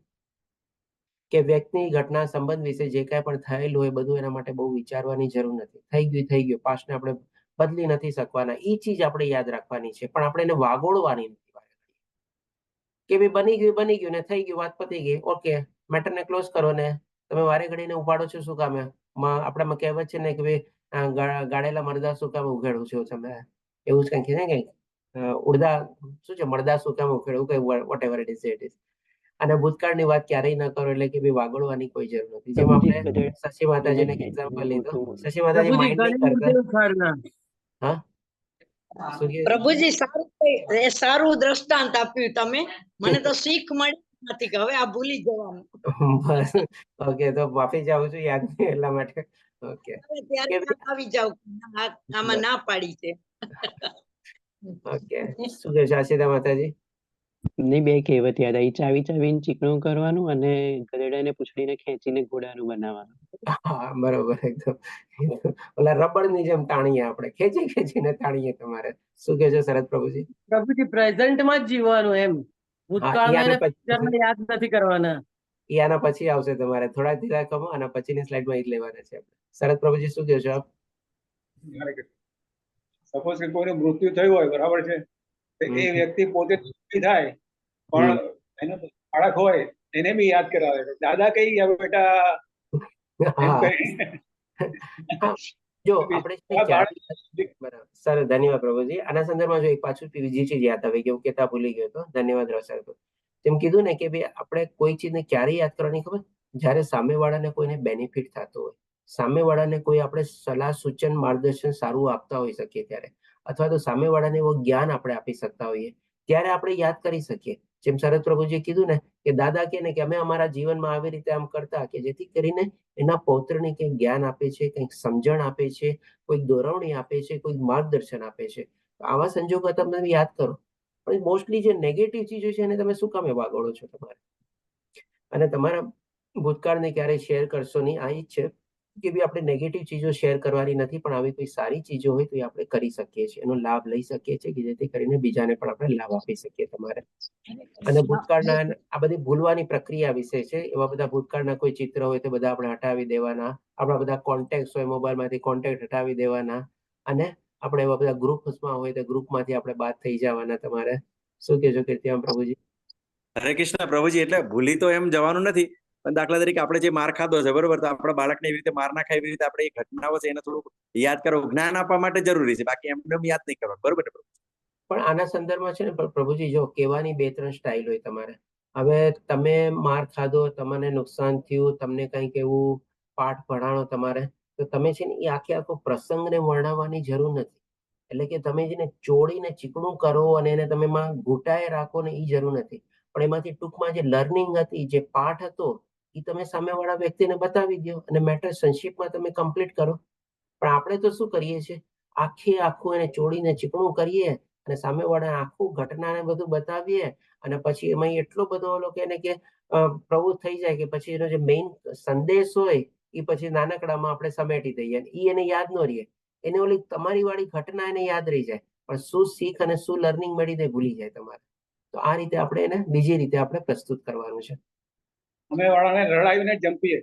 કે વ્યક્તિ ઘટના સંબંધ વિશે જે કાંઈ પણ થયેલું હોય બધું એના માટે બહુ વિચારવાની જરૂર નથી. થઈ ગયું. પાસ્ટને આપણે બદલી નથી શકવાના. એ ચીજ આપણે યાદ રાખવાની છે, પણ આપણે એને વાગોળવાની નથી. કે ભાઈ બની ગયું ને થઈ ગયું, વાત પતી ગઈ, ઓકે, મેટરને ક્લોઝ કરો ને તમે વારે ઘડીને ઉપાડો છો શું કામે? આપણામાં કહેવત છે ને કે ભાઈ ગાળેલા મરદા શું કામ ઉઘેડું છો તમે, એવું જ કંઈક છે ને, કંઈક ઉડદા શું છે, મરદા શું કામ ઉઘેડું, કઈ વોટ એવર ઇટ ઇઝ. અને ભૂતકાળની વાત ક્યારેય ન કરો, એટલે કે ભાઈ વાગોળવાની કોઈ જરૂર નથી. જેમ આપણે શશી માતાજીને એક્ઝામ્પલ લીધો, શશી માતાજી માઇન્ડ નહીં કરતા. હા પ્રભુજી, સારું દ્રષ્ટાંત આપ્યું તમે. મને તો શીખ મળી નથી કે હવે આ ભૂલી જવાનું. ઓકે, તો માફી ચાહું છું યાદ નહીં એટલા માટે. ઓકે, ત્યારે આવી જાવ, આમાં ના પાડી છે. ઓકે, શું કહે છે આશિતા માતાજી? નહીં, બે કહેવત યાદ આવી, ચાવીને ચીકણું કરવાનું અને ગધેડાને પૂંછડીને ખેંચીને ઘોડાનું બનાવવાનું. હા, બરોબર, એકદમ. ઓલા રબડની જેમ તાણીએ આપણે, ખેંચીને તાણીએ. તમારે શું કહે છે શરદ પ્રભુજી? પ્રભુજી, પ્રેઝન્ટમાં જ જીવવાનું એમ, ભૂતકાળને યાદ નથી કરવાના. એ આના પછી આવશે તમારે, થોડા ધીરા કમો અને પછીની સ્લાઇડમાં એ જ લેવાના છે. શરદ પ્રભુજી શું કહો છો આપ? સપોઝ કે કોઈનું મૃત્યુ થયું હોય, બરાબર છે, એ વ્યક્તિ પોતે થાય, પણ એનો બાળક હોય એને બી યાદ કરાવે, દાદા કઈ ગયા બેટા. જો આપણે સર, ધન્યવાદ પ્રભુજી. આના સંદર્ભમાં જો એક પાછું બીજી ચીજ યાદ આવી ગયું, કેતા ભૂલી ગયો તો, ધન્યવાદ રસર. તેમ કીધું ને કે ભાઈ આપણે કોઈ ચીજને ક્યારે યાદ કરવાની ખબર? જયારે સામેવાળાને કોઈને બેનિફિટ થતો હોય, સામેવાળાને કોઈ આપણે સલાહ સૂચન માર્ગદર્શન સારું આપતા હોઈ શકીએ ત્યારે, અથવા તો સામેવાળાને એવું જ્ઞાન આપણે આપી શકતા હોઈએ, ત્યારે આપણે યાદ કરી શકીએ. જેમ શરદ પ્રભુજીએ કીધું ને કે દાદા કે ને કે અમે અમારા જીવનમાં આવી રીતે આમ કરતા, કે જેથી કરીને એના પૌત્રને કંઈક જ્ઞાન આપે છે, કંઈક સમજણ આપે છે, કોઈક દોરવણી આપે છે, કોઈક માર્ગદર્શન આપે છે. આવા સંજોગો તમે યાદ કરો. પણ મોસ્ટલી જે નેગેટિવ ચીજો છે એને તમે શું કામે વાગોળો છો તમારે? અને તમારા ભૂતકાળને ક્યારેય શેર કરશો નહીં. આ જ છે કે ભાઈ આપણે નેગેટિવ ચીજો શેર કરવાની નથી, પણ આવી કોઈ સારી ચીજો હોય તો એ આપણે કરી શકીએ છીએ, એનો લાભ લઈ શકીએ છીએ, કે જેથી કરીને બીજાને પણ આપણે લાભ આપી શકીએ તમારે. અને ભૂતકાળના આ બધી ભૂલવાની પ્રક્રિયા વિશે છે. એવા બધા ભૂતકાળના કોઈ ચિત્ર હોય તો બધા આપણે હટાવી દેવાના, આપણા બધા કોન્ટેક્ટ હોય મોબાઈલમાંથી કોન્ટેક્ટ હટાવી દેવાના, અને આપણે એવા બધા ગ્રુપ્સમાં હોય તો ગ્રુપમાંથી આપણે બાદ થઈ જવાના. તમારે શું કહેશો કીર્તિરામ પ્રભુજી? હરે કૃષ્ણ પ્રભુજી. એટલે ભૂલી તો એમ જવાનું નથી, પણ દાખલા તરીકે આપણે જે માર ખાધો છે, બરોબર, તો આપણા બાળકને એવી રીતે માર ના ખાય એવી રીતે આપણે એ ઘટનાઓ છે એને થોડું યાદ કરો, જ્ઞાન આપવા માટે જરૂરી છે, બાકી એમને યાદ નહીં કરવાનું, બરોબર ને? પણ આના સંદર્ભમાં છે ને પ્રભુજી, જો કહેવાની બે ત્રણ સ્ટાઇલ હોય તમારે. હવે તમે માર ખાધો, તમને નુકસાન થયું, તમને કંઈક એવું પાઠ ભણાણો તમારે, તો તમે છે ને એ આખો પ્રસંગને વર્ણવવાની જરૂર નથી. એટલે કે તમે જેને ચોળીને ચીકણું કરો અને એને તમે ઘૂંટાએ રાખો ને, એ જરૂર નથી. પણ એમાંથી ટૂંકમાં જે લર્નિંગ હતી, જે પાઠ હતો, એ તમે સામેવાળા વ્યક્તિને બતાવી દો અને મેટર સંક્ષિપ્તમાં તમે કમ્પ્લીટ કરો. પણ આપણે તો શું કરીએ છીએ, આખું એને ચોળીને ચીકણું કરીએ અને સામેવાળા આખું ઘટનાને બધું બતાવીએ, અને પછી એમાં એટલો બધો લોકો એને કે પ્રવૃત્ત થઈ જાય કે પછી એનો જે મેઇન સંદેશ હોય એ પછી નાનકડામાં આપણે સમેટી દઈએ, એ એને યાદ ન રહે. એને ઓલી તમારી વાળી ઘટના એને યાદ રહી જાય, પણ શું શીખ અને શું લર્નિંગ મળી તે ભૂલી જાય તમારે. તો આ રીતે આપણે એને બીજી રીતે આપણે પ્રસ્તુત કરવાનું છે. અમે વાળાને રડાવીને જંપીએ.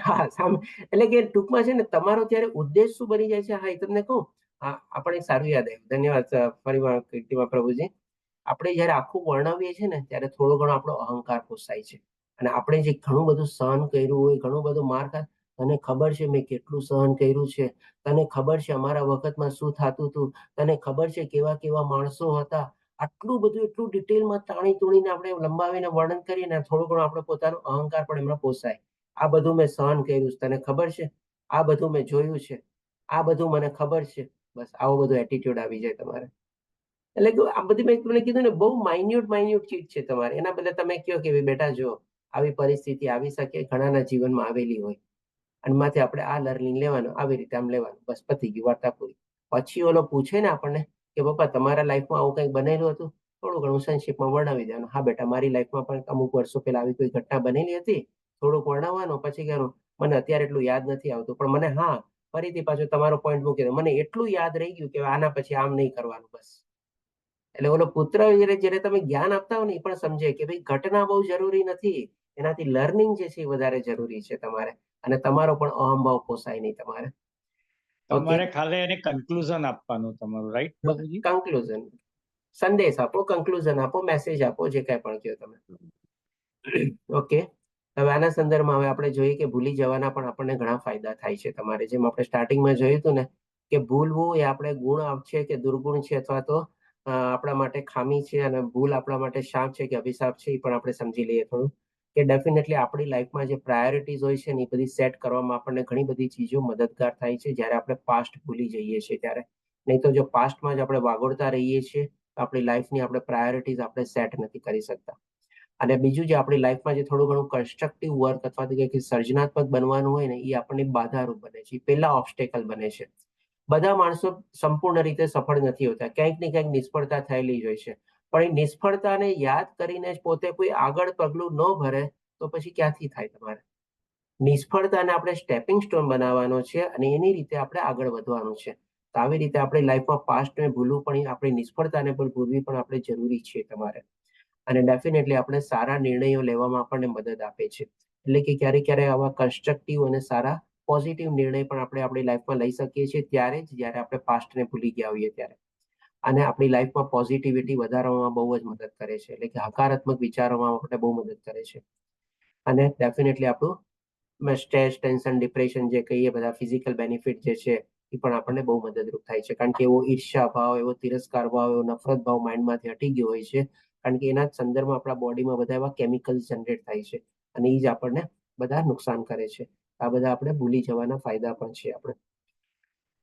હા, સામે એટલે કે ટૂંકમાં છે ને તમારો ત્યારે ઉદ્દેશ શું બની જાય છે. હા, એ તમને કહું. હા, આપણે સારું યાદ આવ્યું, ધન્યવાદ ફરી કીર્તિમાં પ્રભુજી. આપણે જયારે આખું વર્ણવીએ છીએ ને ત્યારે થોડો ઘણો આપણો અહંકાર પોસાય છે, અને આપણે જે ઘણું બધું સહન કર્યું હોય, ઘણું બધું માર ખા, તને ખબર છે મેં કેટલું સહન કર્યું છે, તને ખબર છે અમારા વખતમાં શું થતું હતું, તને ખબર છે કેવા કેવા માણસો હતા, આટલું બધું એટલું ડિટેલમાં તાણી તોડીને આપણે લંબાવીને વર્ણન કરીએ ને, થોડું ઘણું આપણે પોતાનો અહંકાર પણ એમાં પોસાય. આ બધું મેં સહન કર્યું છે, તને ખબર છે, આ બધું મેં જોયું છે, આ બધું મને ખબર છે. બસ આવું બધું એટીટ્યુડ આવી જાય તમારે. એટલે કે આ બધી મેં તમને કીધું ને બહુ માઇન્યુટ ચીજ છે તમારે. એના બદલે તમે કહો કે ભાઈ બેટા જો આવી પરિસ્થિતિ આવી શકે, ઘણાના જીવનમાં આવેલી હોય, અને માંથી આપણે આ લર્નિંગ લેવાનું, આવી રીતે આમ લેવાનું, બસ પતી ગયું, વાર્તા પૂરી. પછી ઓલો પૂછે ને આપણને કે પપ્પા તમારા લાઈફમાં આવું કંઈક બનેલું હતું, થોડું ઘણું સંક્ષિપ્તમાં વર્ણવી દેવાનું. હા બેટા મારી લાઈફમાં પણ અમુક વર્ષો પહેલા આવી કોઈ ઘટના બનેલી હતી, થોડુંક વર્ણવવાનું. પછી કહેવાનું મને અત્યારે એટલું યાદ નથી આવતું, પણ મને હા ફરીથી પાછું તમારો પોઈન્ટ મૂકી દો, મને એટલું યાદ રહી ગયું કે આના પછી આમ નહીં કરવાનું બસ. એટલે ઓલો પુત્ર જ્યારે તમે જ્ઞાન આપતા હો ને એ પણ સમજે કે ભાઈ ઘટના બહુ જરૂરી નથી, એનાથી લર્નિંગ જે છે એ વધારે જરૂરી છે તમારે, અને તમારો પણ અહંભાવ પોસાય નહીં તમારે. તમારે ખાલી એને કન્ક્લુઝન આપવાનું તમારું, રાઈટ પ્રભુજી? કન્ક્લુઝન, સંદેશ આપો, કન્ક્લુઝન આપો, મેસેજ આપો, જે કઈ પણ કહો તમે. ઓકે, હવે આના સંદર્ભમાં હવે આપણે જોઈએ કે ભૂલી જવાના પણ આપણને ઘણા ફાયદા થાય છે તમારે. જેમ આપણે સ્ટાર્ટિંગમાં જોયું હતું ને કે ભૂલવું એ આપણે ગુણ છે કે દુર્ગુણ છે, અથવા તો આપણા માટે ખામી છે, અને ભૂલ આપણા માટે શાપ છે કે અભિશાપ છે, એ પણ આપણે સમજી લઈએ થોડું. કે ડેફિનેટલી આપણી લાઈફમાં જે પ્રાયોરિટીઝ હોય છે ને એ બધી સેટ કરવામાં આપણને ઘણી બધી ચીજો મદદગાર થાય છે જ્યારે આપણે પાસ્ટ ભૂલી જઈએ છીએ ત્યારે. નહીં તો જો પાસ્ટમાં જ આપણે વાગોળતા રહીએ છીએ તો આપણી લાઈફની આપણે પ્રાયોરિટીઝ આપણે સેટ નથી કરી શકતા. અને બીજું જે આપણી લાઈફમાં જે થોડું ઘણું કન્સ્ટ્રક્ટિવ વર્ક અથવા તો કે સર્જનાત્મક બનવાનું હોય ને એ આપણને બાધારૂપ બને છે, પહેલા ઓબ્સ્ટેકલ બને છે. બધા માણસો સંપૂર્ણ રીતે સફળ નથી હોતા, ક્યાંક ને ક્યાંક નિષ્ફળતા થયેલી જ હોય છે, પણ એ નિષ્ફળતાને યાદ કરીને જ પોતે કોઈ આગળ પગલું ન ભરે તો પછી ક્યાંથી થાય તમારે? નિષ્ફળતાને આપણે સ્ટેપિંગ સ્ટોન બનાવવાનો છે અને એની રીતે આપણે આગળ વધવાનું છે. તો આવી રીતે આપણી લાઈફમાં પાસ્ટને ભૂલવું પણ, આપણી નિષ્ફળતાને પણ ભૂલવી પણ આપણે જરૂરી છે તમારે. અને ડેફિનેટલી આપણે સારા નિર્ણયો લેવામાં આપણને મદદ આપે છે. એટલે કે ક્યારેક આવા કન્સ્ટ્રક્ટિવ અને સારા પોઝિટિવ નિર્ણય પણ આપણે આપણી લાઈફમાં લઈ શકીએ છીએ ત્યારે જ, જ્યારે આપણે પાસ્ટને ભૂલી ગયા હોઈએ ત્યારે. અને આપણી લાઈફમાં પોઝિટિવિટી વધારવામાં બહુ જ મદદ કરે છે, એટલે કે હકારાત્મક વિચારોમાં આપણે બહુ મદદ કરે છે. અને ડેફિનેટલી આપણું સ્ટ્રેસ, ટેન્શન, ડિપ્રેશન જે કહીએ બધા ફિઝિકલ બેનિફિટ જે છે એ પણ આપણને બહુ મદદરૂપ થાય છે. કારણ કે એવો ઈર્ષ્યા ભાવ, એવો તિરસ્કાર ભાવ, એવો નફરત ભાવ માઇન્ડમાંથી હટી ગયો હોય છે, કારણ કે એના સંદર્ભમાં આપણા બોડીમાં બધા એવા કેમિકલ્સ જનરેટ થાય છે અને એ જ આપણને બધા નુકસાન કરે છે. આ બધા આપણે ભૂલી જવાના ફાયદા પણ છે આપણે.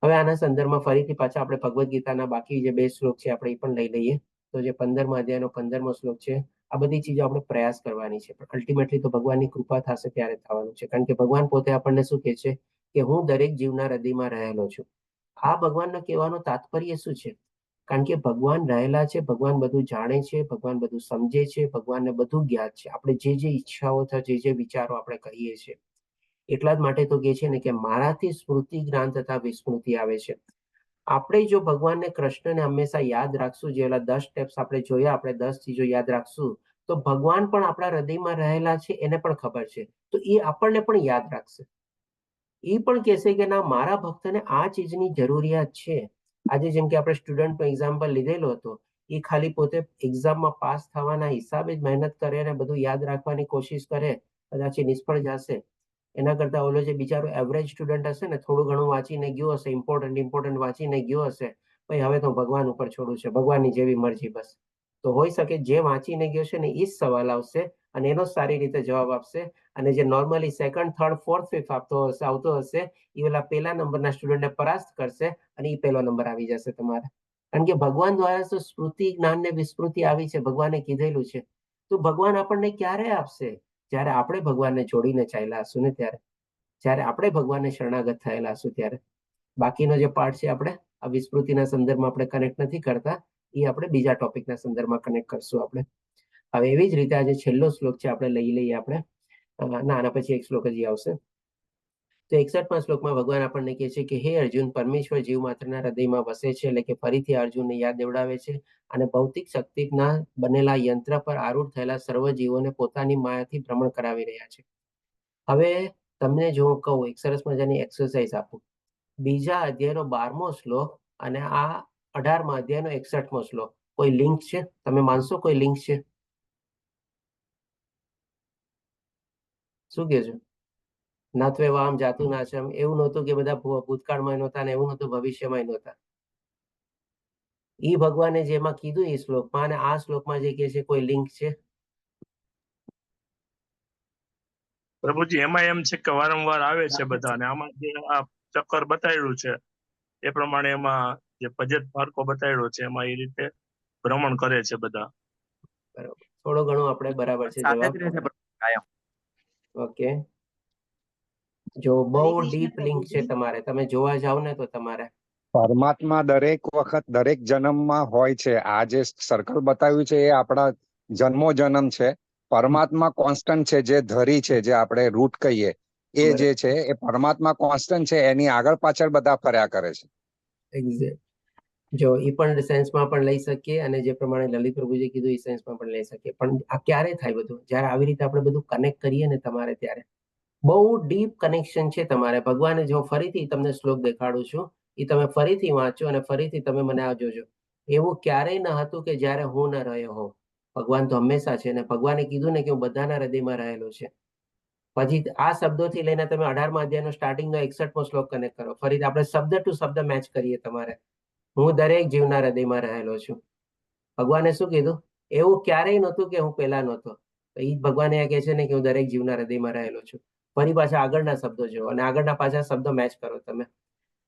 હવે આના સંદર્ભમાં ફરીથી પાછા આપણે ભગવદ્ ગીતાના બાકી જે 2 શ્લોક છે આપણે એ પણ લઈ લઈએ. તો જે 15મા અધ્યાયનો 15મો શ્લોક છે, આ બધી ચીજો આપણે પ્રયાસ કરવાની છે, પણ અલ્ટિમેટલી તો ભગવાનની કૃપા થશે ત્યારે થવાનું છે. કારણ કે ભગવાન પોતે આપણને શું કહે છે કે હું દરેક જીવના હૃદયમાં રહેલો છું. આ ભગવાનનો કહેવાનો તાત્પર્ય શું છે? કારણ કે ભગવાન રહેલા છે, ભગવાન બધું જાણે છે, ભગવાન બધું સમજે છે, ભગવાનને બધું જ્ઞાત છે. આપણે જે ઈચ્છાઓ થાય, જે વિચારો આપણે કહીએ છીએ, એટલા જ માટે તો કહે છે ને કે મારાથી સ્મૃતિ, જ્ઞાન તથા વિસ્મૃતિ આવે છે. આપણે જો ભગવાનને, કૃષ્ણને હંમેશા યાદ રાખશું, જે ઓલા 10 સ્ટેપ્સ આપણે જોયા, આપણે 10 ચીજો યાદ રાખશું, તો ભગવાન પણ આપણા હૃદયમાં રહેલા છે એને પણ ખબર છે, તો એ આપણને પણ યાદ રાખશે. એ પણ કહેશે કે ના, મારા ભક્તને આ ચીજની જરૂરિયાત છે. આજે જેમ કે આપણે સ્ટુડન્ટનો એક્ઝામ્પલ લીધેલો હતો, એ ખાલી પોતે એક્ઝામમાં પાસ થવાના હિસાબે જ મહેનત કરે અને બધું યાદ રાખવાની કોશિશ કરે, કદાચ એ નિષ્ફળ જશે. એના કરતા ઓલો જે બિચારો એવરેજ સ્ટુડન્ટ હશે ને, થોડું ઘણું વાંચીને ગયો હશે, ઇમ્પોર્ટન્ટ વાંચીને ગયો હશે, ભાઈ હવે તો ભગવાન ઉપર છોડું છે, ભગવાનની જેવી મરજી બસ. તો હોઈ શકે જે વાંચીને ગયો છે ને એ જ સવાલ આવશે અને એનો સારી રીતે જવાબ આપશે, અને જે normally second, third, fourth, fifth આવતો હશે એ ઓલા પહેલા નંબરના સ્ટુડન્ટને પરાસ્ત કરશે અને એ પહેલો નંબર આવી જશે તમારે. કારણ કે ભગવાન દ્વારા તો સ્મૃતિ, જ્ઞાન ને વિસ્મૃતિ આવી છે, ભગવાને કીધેલું છે. તો ભગવાન આપણને ક્યારે આપશે? જ્યારે આપણે ભગવાનને જોડીને ચાલ્યા હશું ને ત્યારે, જ્યારે આપણે ભગવાનને શરણાગત થયેલા હશું ત્યારે. બાકીનો જે પાર્ટ છે આપણે આ વિસ્મૃતિના સંદર્ભમાં આપણે કનેક્ટ નથી કરતા, એ આપણે બીજા ટોપિકના સંદર્ભમાં કનેક્ટ કરશું આપણે. હવે એવી જ રીતે આજે છેલ્લો શ્લોક છે, આપણે લઈ લઈએ આપણે. આના પછી એક શ્લોક હજી આવશે. તો 61મા શ્લોકમાં ભગવાન આપણને કહે છે કે હે અર્જુન, પરમેશ્વર જીવ માત્રના હૃદયમાં વસે છે. એટલે કે ફરીથી અર્જુનને યાદ દેવડાવે છે અને ભૌતિક શક્તિના બનેલા યંત્ર પર આરૂઢ થયેલા સર્વ જીવોને પોતાની માયાથી ભ્રમણ કરાવી રહ્યા છે. હવે તમને જો હું કહું, એક સરસ મજાની એક્સરસાઇઝ આપું. બીજા અધ્યાયનો 12મો શ્લોક અને આ 18મા અધ્યાયનો 61મો શ્લોક, કોઈ લિંક છે? તમે માનશો કોઈ લિંક છે? શું કે છો? નાત્વે વામ જાતુ નાશમ, એવું નહોતું કે બધા ભૂતકાળમાં નહોતા ને એવું નહોતું ભવિષ્યમાં નહોતા. એ ભગવાને જેમાં કીધું એ શ્લોકમાં અને આ શ્લોકમાં જે કહે છે, કોઈ લિંક છે? પ્રભુજી એમાં એમ છે કે વારંવાર આવે છે બધા, અને આમાં જે આ ચક્કર બતાવ્યું છે એ પ્રમાણે એમાં જે પજેત માર્કો બતાવ્યો છે એમાં એ રીતે ભ્રમણ કરે છે બધા. બરોબર, થોડું ઘણું આપણે બરાબર છે સાથે જવાબ. જ રહે છે કાયમ. ઓકે, જો બહુ હરે કૃષ્ણ ડીપ લિંક છે પ્રભુજી. તમારે, તમે જોવા જાવ ને તો તમારે પરમાત્મા દરેક વખત દરેક જન્મમાં હોય છે. આ જે સર્કલ બતાવ્યું છે એ આપણા જન્મો જન્મ છે. પરમાત્મા કોન્સ્ટન્ટ છે, જે ધરી છે, જે આપણે રૂટ કહીએ એ જે છે એ પરમાત્મા કોન્સ્ટન્ટ છે. એની આગળ પાછળ બધા ફર્યા કરે છે. એક્ઝેક્ટ. જો એ પણ સેન્સમાં પણ લઈ શકીએ, અને જે પ્રમાણે લલિત પ્રભુજી કીધું એ સેન્સમાં પણ લઈ શકીએ. પણ આ ક્યારે થાય બધું? જ્યારે આવી રીતે આપણે બધું કનેક્ટ કરીએ ને તમારે, ત્યારે બહુ ડીપ કનેક્શન છે તમારે. ભગવાને જો ફરીથી તમને શ્લોક દેખાડું છું, એ તમે ફરીથી વાંચો અને ફરીથી તમે મને આ જોજો. એવું ક્યારેય ન હતું કે જ્યારે હું ન રહ્યો હોઉં. ભગવાન તો હંમેશા છે, અને ભગવાને કીધું ને કે હું બધાના હૃદયમાં રહેલો છે. પછી આ શબ્દોથી લઈને તમે 18મા અધ્યાયનો સ્ટાર્ટિંગનો 61મો શ્લોક કનેક્ટ કરો. ફરીથી આપણે શબ્દ ટુ શબ્દ મેચ કરીએ તમારે. હું દરેક જીવના હૃદયમાં રહેલો છું. ભગવાને શું કીધું? એવું ક્યારેય નહોતું કે હું પહેલા નહોતો. તો એ ભગવાને કહે છે ને કે હું દરેક જીવના હૃદયમાં રહેલો છું. ફરી પાછા આગળના શબ્દો જો, અને આગળના પાછા શબ્દો મેચ કરો તમે.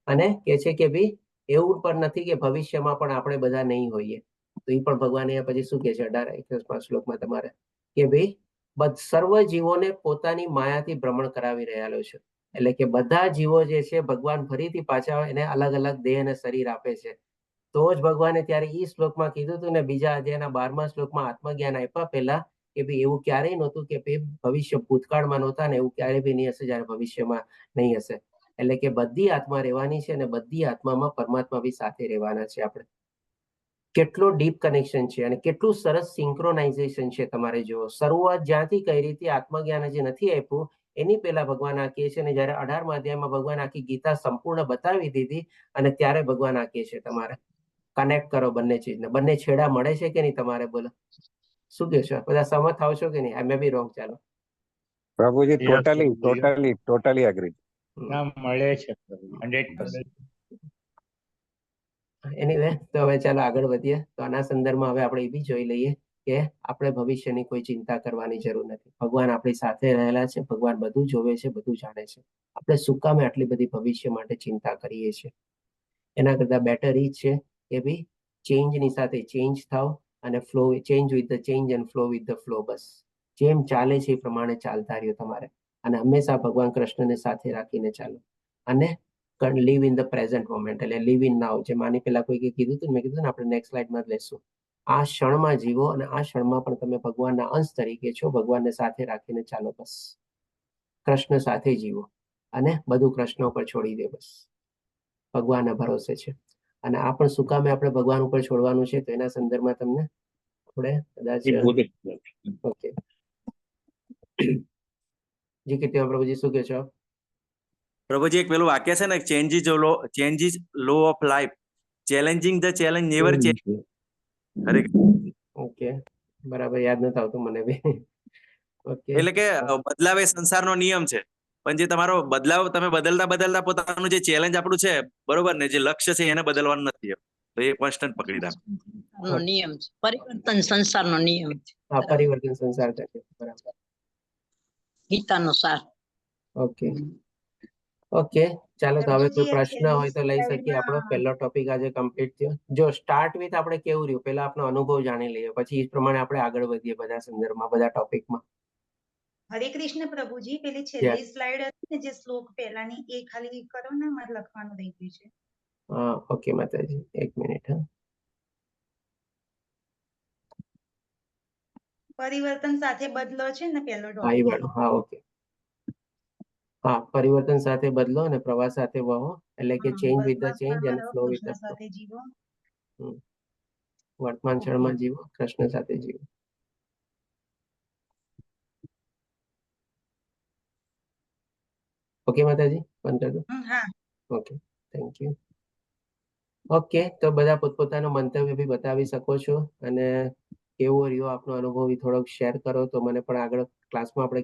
અને કે છે કે ભાઈ એવું પણ નથી કે ભવિષ્યમાં પણ આપણે બધા નહીં હોઈએ. તો એ પણ ભગવાને પછી શું કહે છે 18-21મા શ્લોકમાં તમારે, કે ભાઈ સર્વ જીવોને પોતાની માયાથી ભ્રમણ કરાવી રહેલો છે. એટલે કે બધા જીવો જે છે ભગવાન ફરીથી પાછા એને અલગ અલગ દેહ અને શરીર આપે છે. તો જ ભગવાને ત્યારે એ શ્લોકમાં કીધું હતું ને, બીજા અધ્યાયના 12મા શ્લોકમાં આત્મજ્ઞાન આપ્યા પહેલા, કે ભાઈ એવું ક્યારેય નહોતું કે ભાઈ ભવિષ્ય ભૂતકાળમાં નહોતા ને એવું ક્યારેય બી નહીં હશે જ્યારે ભવિષ્યમાં નહીં હશે. એટલે કે બધી આત્મા રહેવાની છે, અને બધી આત્મામાં પરમાત્મા બી સાથે રહેવાના છે. આપણે કેટલો ડીપ કનેક્શન છે અને કેટલું સરસ સિંક્રોનાઇઝેશન છે. તમારે જુઓ, શરૂઆત જ્યાંથી કઈ રીતે આત્મજ્ઞાન જે નથી આપ્યું એની પહેલા ભગવાન આ કહે છે, અને જ્યારે 18મા અધ્યાયમાં ભગવાન આખી ગીતા સંપૂર્ણ બતાવી દીધી, અને ત્યારે ભગવાન આ કહે છે તમારે કનેક્ટ કરો બંને ચીજને. બંને છેડા મળે છે કે નહીં? તમારે બોલો, શું કહે છો? બધા સહમત થાવ છો કે નહીં? આઈ મે બી રોંગ. ચાલો પ્રભુજી, ટોટલી એગ્રી. ના, મળે છે 100%. એનીવે, તો હવે ચાલો આગળ વધીએ. તો આના સંદર્ભમાં હવે આપણે એ બી જોઈ લઈએ કે આપણે ભવિષ્યની કોઈ ચિંતા કરવાની જરૂર નથી. ભગવાન આપણી સાથે રહેલા છે. ભગવાન બધું જોવે છે, બધું જાણે છે. આપણે શું કામે આટલી બધી ભવિષ્ય માટે ચિંતા કરીએ છીએ? એના કરતા બેટર એ છે કે ભાઈ ચેન્જની સાથે ચેન્જ થાવ, અને flow, change with the change and flow with the flow. બસ જેમ ચાલે છે એ પ્રમાણે ચાલતા રહ્યો તમારે, અને હંમેશા ભગવાન કૃષ્ણને સાથે રાખીને ચાલો. અને live in the present moment, એટલે લીવ ઇન નાઉ. જે માની પેલા કોઈ કીધું હતું, મેં કીધું ને આપણે નેક્સ્ટ સ્લાઇડમાં જ લેશું. આ ક્ષણમાં જીવો, અને આ ક્ષણમાં પણ તમે ભગવાનના અંશ તરીકે છો. ભગવાનને સાથે રાખીને ચાલો. બસ કૃષ્ણ સાથે જીવો, અને બધું કૃષ્ણ ઉપર છોડી દે. બસ ભગવાનના ભરોસે છે. અને આ પણ શું કામે આપણે ભગવાન ઉપર છોડવાનું છે, તો એના સંદર્ભમાં તમને આપણે કદાચ ઓકે જી કીર્તિમાં પ્રભુજી શું કહે છો? પ્રભુજી, એક પેલું વાક્ય છે ને, change is law of life, challenging the challenge never change. Okay, બરાબર, યાદ નથી આવતું મને બી. ઓકે, એટલે કે બદલાવ એ સંસારનો નિયમ છે, પણ જે તમારો બદલાવ તમે બદલતા પોતાનું જે ચેલેન્જ આપણું છે, બરોબર ને, જે લક્ષ્ય છે એને બદલવાનું નથી. તો એ કોન્સ્ટન્ટ પકડી રાખો. નિયમ છે પરિવર્તન, સંસારનો નિયમ છે. હા, પરિવર્તન સંસાર કરે. બરાબર, ગીતાનો સાર. ઓકે ઓકે, ચાલો. તો હવે કોઈ પ્રશ્ન હોય તો લઈ શકીએ. આપણો પહેલો ટોપિક આજે કમ્પ્લીટ થયો. જો સ્ટાર્ટ વિથ આપણે કેવું રહ્યું, પહેલા આપણો અનુભવ જાણી લઈએ, પછી એ પ્રમાણે આપણે આગળ વધીએ બધા સંદર્ભમાં, બધા ટોપિકમાં. હરે કૃષ્ણ પ્રભુજી, પેલી છેલ્લી સ્લાઇડ હતી ને જે શ્લોક પહેલાની, એ ખાલી કરો ને, મારે લખવાનું રહી ગયું છે. ઓકે માતાજી, એક મિનિટ. હા, પરિવર્તન સાથે બદલો છે ને પેલો ટોપિક. હા, ઓકે. હા, પરિવર્તન સાથે બદલો અને પ્રવાહ સાથે વહો, એટલે કે change with the change and flow with the flow. વર્તમાન ક્ષણમાં જીવો, કૃષ્ણ સાથે જીવો. ઓકે માતાજી, બંધ કરી દો. Okay, thank you. ઓકે, તો બધા પોતપોતાનું મંતવ્ય બી બતાવી શકો છો, અને કેવો રહ્યો આપનો અનુભવ થોડોક શેર કરો, તો મને પણ આગળ ક્લાસમાં આપણે